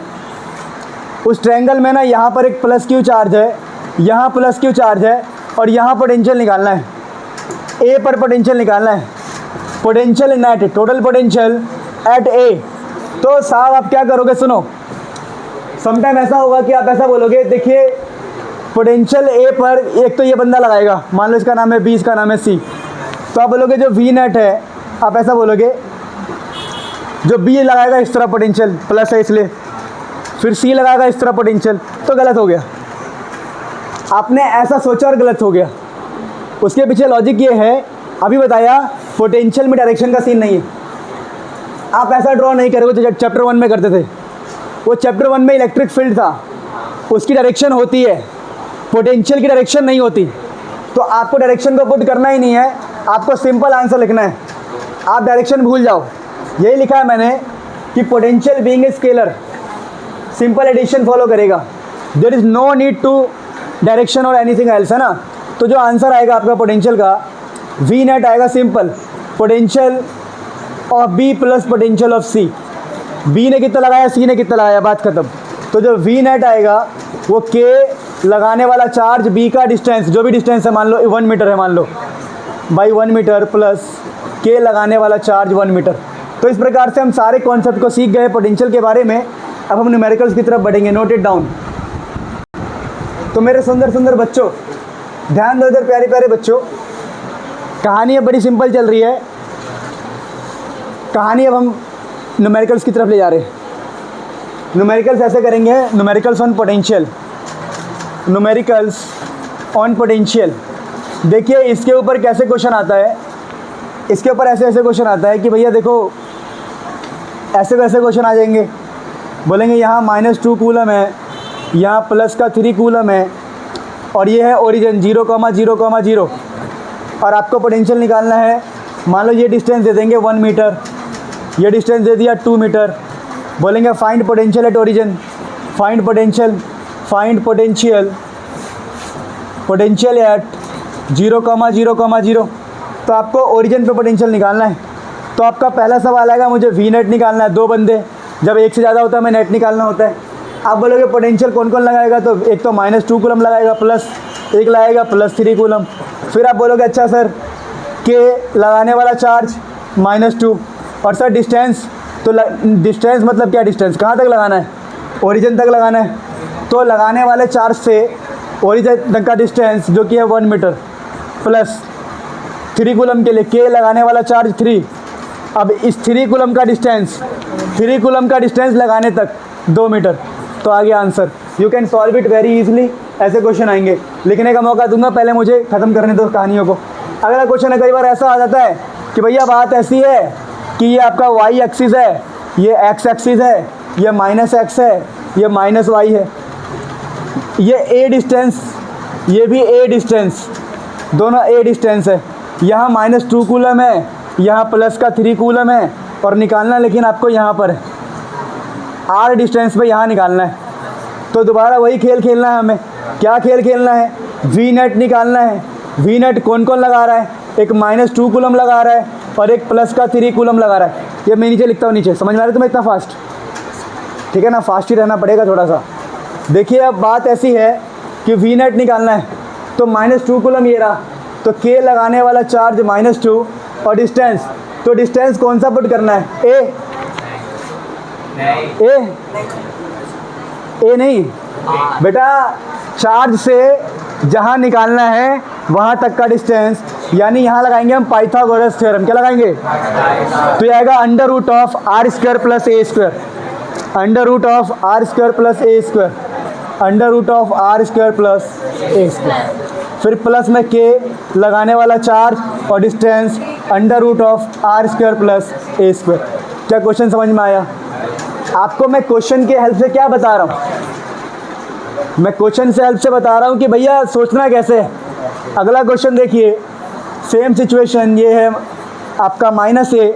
उस ट्रायंगल में ना यहाँ पर एक प्लस क्यू चार्ज है, यहाँ प्लस क्यू चार्ज है, और यहाँ पोटेंशियल निकालना है, ए पर पोटेंशियल निकालना है, potential net, total potential at A. तो साहब आप क्या करोगे, सुनो, समटाइम ऐसा होगा कि आप ऐसा बोलोगे, देखिए पोटेंशियल ए पर एक तो ये बंदा लगाएगा, मान लो इसका नाम है बी, इसका नाम है सी, तो आप बोलोगे जो वी नेट है, आप ऐसा बोलोगे जो बी लगाएगा इस तरह पोटेंशियल प्लस है इसलिए, फिर सी लगाएगा इस तरह पोटेंशियल, तो गलत हो गया। आपने ऐसा सोचा और गलत हो गया। उसके पीछे लॉजिक ये है, अभी बताया पोटेंशियल में डायरेक्शन का सीन नहीं है, आप ऐसा ड्रॉ नहीं करोगे जो चैप्टर 1 में करते थे। वो चैप्टर 1 में इलेक्ट्रिक फील्ड था, उसकी डायरेक्शन होती है, पोटेंशियल की डायरेक्शन नहीं होती। तो आपको डायरेक्शन को पुट करना ही नहीं है, आपको सिंपल आंसर लिखना है, आप डायरेक्शन भूल जाओ। यही लिखा है मैंने कि potential being a scalar simple addition follow करेगा, there is no need to direction और एनीथिंग एल्स, है ना। तो जो आंसर आएगा आपका पोटेंशियल का, वी नेट आएगा simple potential of B plus potential of C. B ने कितना लगाया, सी ने कितना लगाया, बात खत्म। तो जो वी नेट आएगा वो के लगाने वाला चार्ज, बी का डिस्टेंस, जो भी डिस्टेंस है, मान लो 1 मीटर है, मान लो बाई 1 मीटर, प्लस के लगाने वाला चार्ज 1 मीटर। तो इस प्रकार से हम सारे कॉन्सेप्ट को सीख गए पोटेंशियल के बारे में। अब हम न्यूमेरिकल्स की तरफ बढ़ेंगे, नोट इट डाउन। तो मेरे सुंदर सुंदर बच्चों ध्यान दो इधर, प्यारे प्यारे बच्चों, कहानी अब बड़ी सिंपल चल रही है। कहानी अब हम न्यूमेरिकल्स की तरफ ले जा रहे हैं। न्यूमेरिकल्स ऐसे करेंगे, numericals on potential, numericals on potential. देखिए इसके ऊपर कैसे क्वेश्चन आता है, इसके ऊपर ऐसे ऐसे क्वेश्चन आता है कि भैया देखो ऐसे वैसे क्वेश्चन आ जाएंगे, बोलेंगे यहाँ -2 कूलम है, यहाँ प्लस का 3 कूलम है, और ये है ओरिजिन 0,0,0 और आपको पोटेंशियल निकालना है। मान लो ये डिस्टेंस दे देंगे 1 मीटर, ये डिस्टेंस दे दिया 2 मीटर, बोलेंगे find potential at origin, find potential at 0,0,0। तो आपको ओरिजिन पे पोटेंशियल निकालना है। तो आपका पहला सवाल आएगा मुझे वी नेट निकालना है, 2 बंदे, जब एक से ज़्यादा होता है हमें नेट निकालना होता है। आप बोलोगे पोटेंशियल कौन कौन लगाएगा, तो एक तो -2 कूलम लगाएगा, प्लस एक लगाएगा +3 कूलम। फिर आप बोलोगे अच्छा सर के लगाने वाला चार्ज -2 और सर डिस्टेंस, तो डिस्टेंस मतलब क्या, डिस्टेंस कहाँ तक लगाना है, ओरिजिन तक लगाना है। तो लगाने वाले चार्ज से ओरिजिन तक का डिस्टेंस जो कि है 1 मीटर प्लस 3 कूलम के लिए के लगाने वाला चार्ज 3। अब इस 3 कूलम का डिस्टेंस लगाने तक 2 मीटर। तो आ गया answer. You can solve it very easily. ऐसे क्वेश्चन आएंगे, लिखने का मौका दूंगा, पहले मुझे ख़त्म करने दो कहानियों को। अगला क्वेश्चन है, कई बार ऐसा आ जाता है कि भैया बात ऐसी है कि ये आपका y एक्सिस है, ये x एक्सिस है, ये -x है, ये -y है, ये a डिस्टेंस, ये भी a डिस्टेंस, दोनों a डिस्टेंस है। यहाँ -2 कूलम है, यहाँ प्लस का 3 कूलम है, और निकालना लेकिन आपको यहाँ पर है r डिस्टेंस पे यहाँ निकालना है। तो दोबारा वही खेल खेलना है हमें। क्या खेल खेलना है, वी नेट निकालना है। वी नेट कौन कौन लगा रहा है, एक -2 कूलम लगा रहा है और एक प्लस का 3 कूलम लगा रहा है। ये मैं नीचे लिखता हूँ, नीचे समझ में आ रहा है तुम्हें इतना फास्ट, ठीक है ना, फास्ट ही रहना पड़ेगा थोड़ा सा। देखिए अब बात ऐसी है कि वी नेट निकालना है, तो -2 कूलम ये रहा, तो के लगाने वाला चार्ज -2 और डिस्टेंस, तो डिस्टेंस कौन सा पुट करना है, ए नहीं बेटा, चार्ज से जहाँ निकालना है वहाँ तक का डिस्टेंस, यानी यहाँ लगाएंगे हम पाइथागोरस थ्योरम। क्या लगाएंगे, तो ये आएगा √r² + a², √r² + a², फिर प्लस में के लगाने वाला चार्ज और डिस्टेंस √r² + a²। क्या क्वेश्चन समझ में आया आपको? मैं क्वेश्चन के हेल्प से क्या बता रहा हूँ, मैं क्वेश्चन से हेल्प से बता रहा हूँ कि भैया सोचना कैसे है। अगला क्वेश्चन देखिए, सेम सिचुएशन, ये है आपका -a,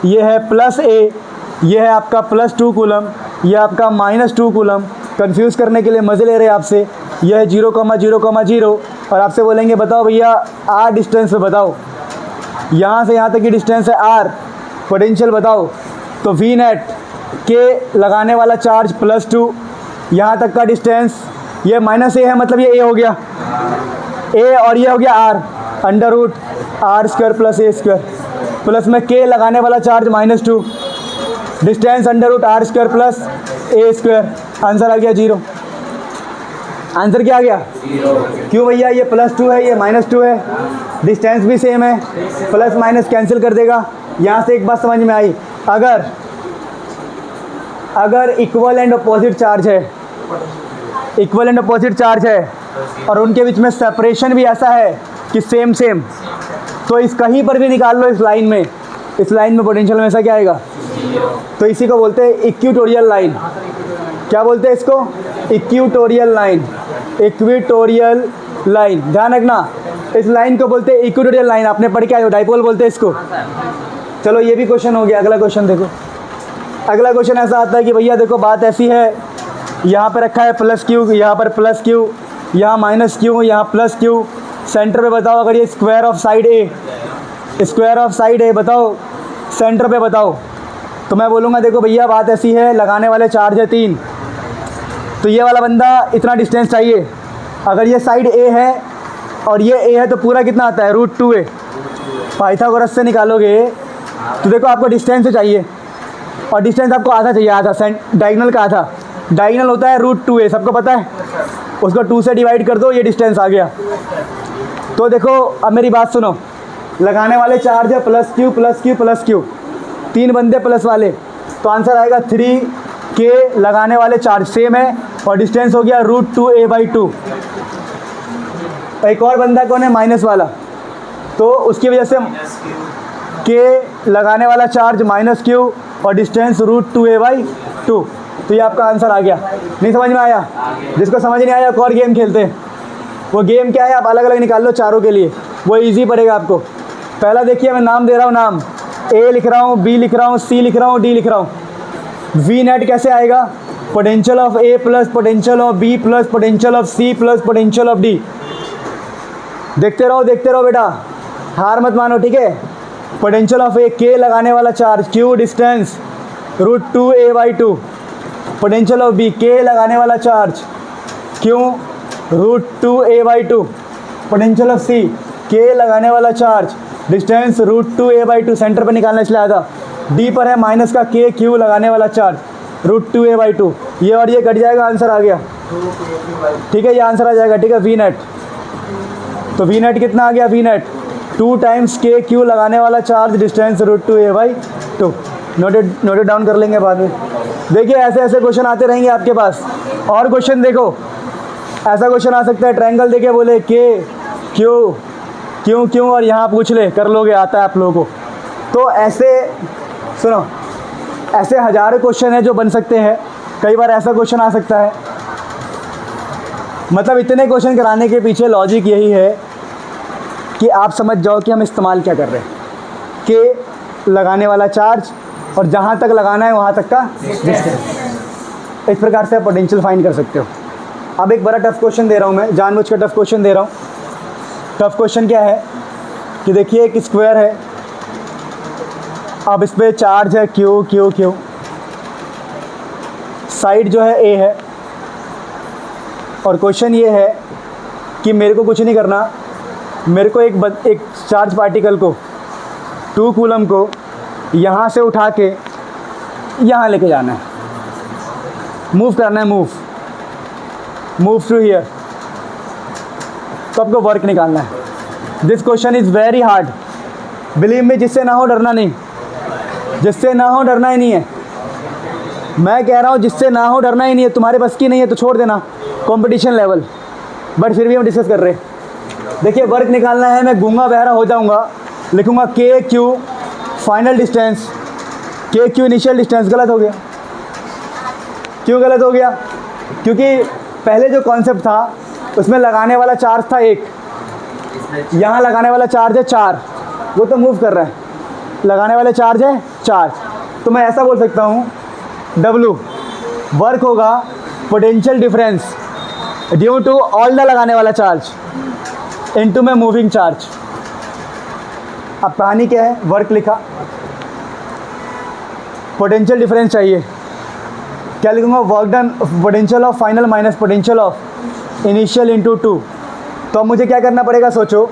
ये है +a, ये है आपका +2 कूलम, ये आपका -2 कूलम। कंफ्यूज करने के लिए मज़े ले रहे हैं आपसे। यह है 0,0,0 और आपसे बोलेंगे बताओ भैया r डिस्टेंस पे बताओ, यहाँ से यहाँ तक की डिस्टेंस है r, पोटेंशियल बताओ। तो वी नेट के लगाने वाला चार्ज +2, यहाँ तक का डिस्टेंस, ये -a है मतलब ये a हो गया, a और ये हो गया r, √r² + a², प्लस में के लगाने वाला charge -2, distance √r² + a²। Answer आ गया 0। आंसर क्या आ गया, क्यों भैया, ये +2 है, ये -2 है, डिस्टेंस भी सेम है, प्लस माइनस कैंसिल कर देगा। यहाँ से एक बात समझ में आई, अगर इक्वल एंड अपोजिट चार्ज है, और उनके बीच में सेपरेशन भी ऐसा है कि सेम, तो इस कहीं पर भी निकाल लो, इस लाइन में पोटेंशियल हमेशा क्या आएगा, तो इसी को बोलते हैं इक्वेटोरियल लाइन। क्या बोलते हैं इसको, इक्वेटोरियल लाइन। ध्यान रखना, इस लाइन को बोलते हैं इक्वेटोरियल लाइन। आपने पढ़ के आए हो, डाइपोल बोलते हैं इसको। चलो ये भी क्वेश्चन हो गया। अगला क्वेश्चन देखो, अगला क्वेश्चन ऐसा आता है कि भैया देखो बात ऐसी है, यहाँ पे रखा है +q, यहाँ पर +q, यहाँ -q, यहाँ +q, सेंटर पे बताओ अगर ये स्क्वायर ऑफ साइड ए बताओ, सेंटर पे बताओ। तो मैं बोलूँगा देखो भैया बात ऐसी है, लगाने वाले चार्ज है 3, तो ये वाला बंदा इतना डिस्टेंस चाहिए। अगर ये साइड ए है और ये ए है तो पूरा कितना आता है, √2a। पाइथागोरस से निकालोगे तो देखो आपको डिस्टेंस चाहिए, और डिस्टेंस आपको आधा चाहिए, आधा डायगोनल का आधा, डायगोनल होता है √2a, सबको पता है। उसको 2 से डिवाइड कर दो, ये डिस्टेंस आ गया। तो देखो अब मेरी बात सुनो, लगाने वाले चार्ज है +q +q +q, 3 बंदे प्लस वाले, तो आंसर आएगा 3k लगाने वाले चार्ज सेम है और डिस्टेंस हो गया √2a/2। एक और बंदा कौन है, माइनस वाला, तो उसकी वजह से k लगाने वाला चार्ज -q और डिस्टेंस √2a/2। तो ये आपका आंसर आ गया। नहीं समझ में आया? जिसको समझ नहीं आया एक और गेम खेलते हैं। वो गेम क्या है, आप अलग अलग निकाल लो चारों के लिए, वो इजी पड़ेगा आपको। पहला देखिए, मैं नाम दे रहा हूँ, नाम ए लिख रहा हूँ, बी लिख रहा हूँ, सी लिख रहा हूँ, डी लिख रहा हूँ। वी नेट कैसे आएगा, potential of A plus potential of B plus potential of C plus potential of D. देखते रहो बेटा, हार मत मानो, ठीक है। पोटेंशियल ऑफ ए के लगाने वाला charge, Q distance √2a/2। Potential of B के लगाने वाला charge, Q √2a/2। Potential of C के लगाने वाला चार्ज, डिस्टेंस √2a/2। सेंटर पर निकालना इसलिए आधा। डी पर है माइनस का के क्यू लगाने वाला चार्ज √2a/2। ये और ये कट जाएगा, आंसर आ गया, ठीक है। ये आंसर आ जाएगा, ठीक है। वी नेट, तो वी नेट कितना आ गया, वी नेट 2 टाइम्स के क्यू लगाने वाला charge, distance √2a/2। Noted down कर लेंगे बाद में। देखिए ऐसे ऐसे क्वेश्चन आते रहेंगे आपके पास। और क्वेश्चन देखो, ऐसा क्वेश्चन आ सकता है, ट्रायंगल देके बोले के क्यू क्यों क्यों और यहाँ पूछ ले, कर लोगे, आता है आप लोगों को। तो ऐसे सुनो, ऐसे हज़ारों क्वेश्चन है जो बन सकते हैं। कई बार ऐसा क्वेश्चन आ सकता है, मतलब इतने क्वेश्चन कराने के पीछे लॉजिक यही है कि आप समझ जाओ कि हम इस्तेमाल क्या कर रहे हैं। के लगाने वाला चार्ज और जहाँ तक लगाना है वहाँ तक का डिस्टेंस। इस प्रकार से आप पोटेंशियल फाइंड कर सकते हो। अब एक बड़ा टफ क्वेश्चन दे रहा हूँ मैं, जानबूझ कर टफ क्वेश्चन दे रहा हूँ। टफ क्वेश्चन क्या है कि देखिए एक स्क्वायर है, अब इस पर चार्ज है क्यू क्यू क्यू, साइड जो है ए है, और क्वेश्चन ये है कि मेरे को कुछ नहीं करना, मेरे को एक चार्ज पार्टिकल को 2 कूलम को यहाँ से उठा के यहाँ लेके जाना है, मूव करना है, मूव टू हियर। तो आपको वर्क निकालना है। This question is very hard, believe me. जिससे ना हो डरना नहीं, जिससे ना हो डरना ही नहीं है। मैं कह रहा हूँ जिससे ना हो डरना ही नहीं है। तुम्हारे बस की नहीं है तो छोड़ देना, कंपटीशन लेवल, बट फिर भी हम डिस्कस कर रहे हैं। देखिए वर्क निकालना है, मैं गूंगा बहरा हो जाऊँगा, लिखूँगा के क्यू फाइनल डिस्टेंस, के क्यू इनिशियल डिस्टेंस। गलत हो गया। क्यों गलत हो गया? क्योंकि पहले जो कॉन्सेप्ट था उसमें लगाने वाला चार्ज था 1, यहाँ लगाने वाला चार्ज है 4, वो तो मूव कर रहा है, लगाने वाले चार्ज है 4। तो मैं ऐसा बोल सकता हूँ W वर्क होगा potential difference due to all the लगाने वाला चार्ज इनटू में मूविंग चार्ज। अब कहानी क्या है, वर्क लिखा, पोटेंशियल डिफरेंस चाहिए, क्या लिखूँगा, work done potential of final minus potential of initial into 2। तो अब मुझे क्या करना पड़ेगा, सोचो,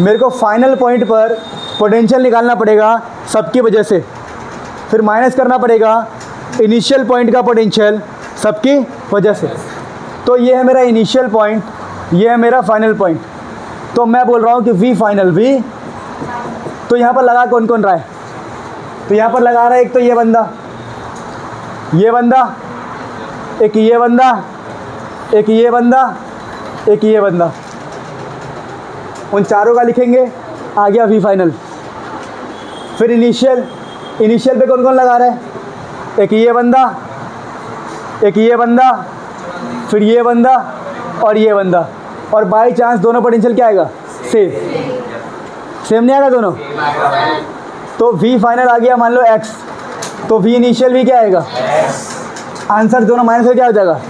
मेरे को फाइनल पॉइंट पर पोटेंशियल निकालना पड़ेगा सबकी वजह से, फिर माइनस करना पड़ेगा इनिशियल पॉइंट का पोटेंशियल सबकी वजह से। तो ये है मेरा इनिशियल पॉइंट, ये है मेरा फाइनल पॉइंट। तो मैं बोल रहा हूँ कि वी फाइनल, वी, तो यहाँ पर लगा कौन कौन रहा है, तो यहाँ पर लगा रहा है एक तो ये बंदा, ये बंदा, एक ये बंदा, एक ये बंदा, एक ये बंदा, उन चारों का लिखेंगे, आ गया वी फाइनल। फिर इनिशियल पे कौन कौन लगा रहा है, एक ये बंदा, एक ये बंदा, फिर ये बंदा और ये बंदा, और बाई चांस दोनों पोटेंशियल क्या आएगा, सेम नहीं आएगा दोनों। तो वी फाइनल आ गया मान लो x, तो वी इनिशियल भी क्या आएगा, आंसर दोनों माइनस हो क्या हो जाएगा,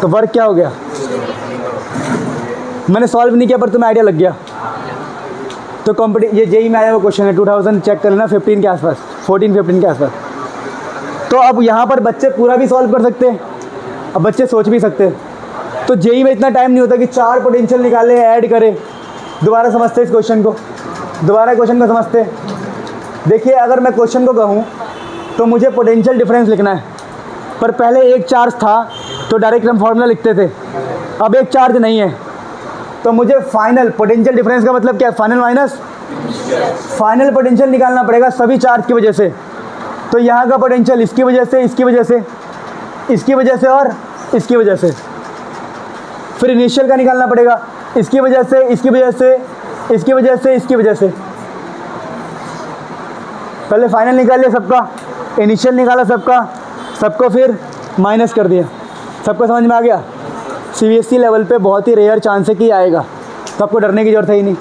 तो वर्क क्या हो गया। मैंने सॉल्व नहीं किया पर तुम्हें आइडिया लग गया। तो ये जेई में आया हुआ क्वेश्चन है, 2000 चेक कर लेना, 15 के आसपास, 14-15 के आसपास। तो अब यहाँ पर बच्चे पूरा भी सॉल्व कर सकते हैं, अब बच्चे सोच भी सकते हैं। तो जेई में इतना टाइम नहीं होता कि 4 पोटेंशियल निकाले, ऐड करें, दोबारा समझते इस क्वेश्चन को, दोबारा क्वेश्चन को समझते। देखिए अगर मैं क्वेश्चन को कहूँ तो मुझे पोटेंशियल डिफरेंस लिखना है, पर पहले एक चार्ज था तो डायरेक्ट हम फॉर्मूला लिखते थे, अब एक चार्ज नहीं है, तो मुझे फाइनल पोटेंशियल डिफरेंस का मतलब क्या है, फाइनल माइनस फाइनल पोटेंशियल निकालना पड़ेगा सभी चार्ज की वजह से। तो यहाँ का पोटेंशियल इसकी वजह से, इसकी वजह से, इसकी वजह से और इसकी वजह से। फिर इनिशियल का निकालना पड़ेगा, इसकी वजह से, इसकी वजह से, इसकी वजह से, इसकी वजह से। पहले फाइनल निकाल लिया सबका, इनिशियल निकाला सबका, सबको फिर माइनस कर दिया। सबको समझ में आ गया? CBSE लेवल पे बहुत ही रेयर चांस है कि आएगा, तो आपको डरने की ज़रूरत है ही नहीं।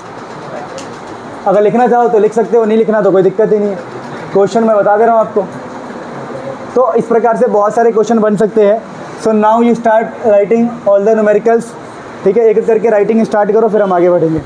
अगर लिखना चाहो तो लिख सकते हो, नहीं लिखना तो कोई दिक्कत ही नहीं है। क्वेश्चन मैं बता दे रहा हूँ आपको। तो इस प्रकार से बहुत सारे क्वेश्चन बन सकते हैं। So now you start writing all the numericals. ठीक है, एक एक करके राइटिंग स्टार्ट करो, फिर हम आगे बढ़ेंगे।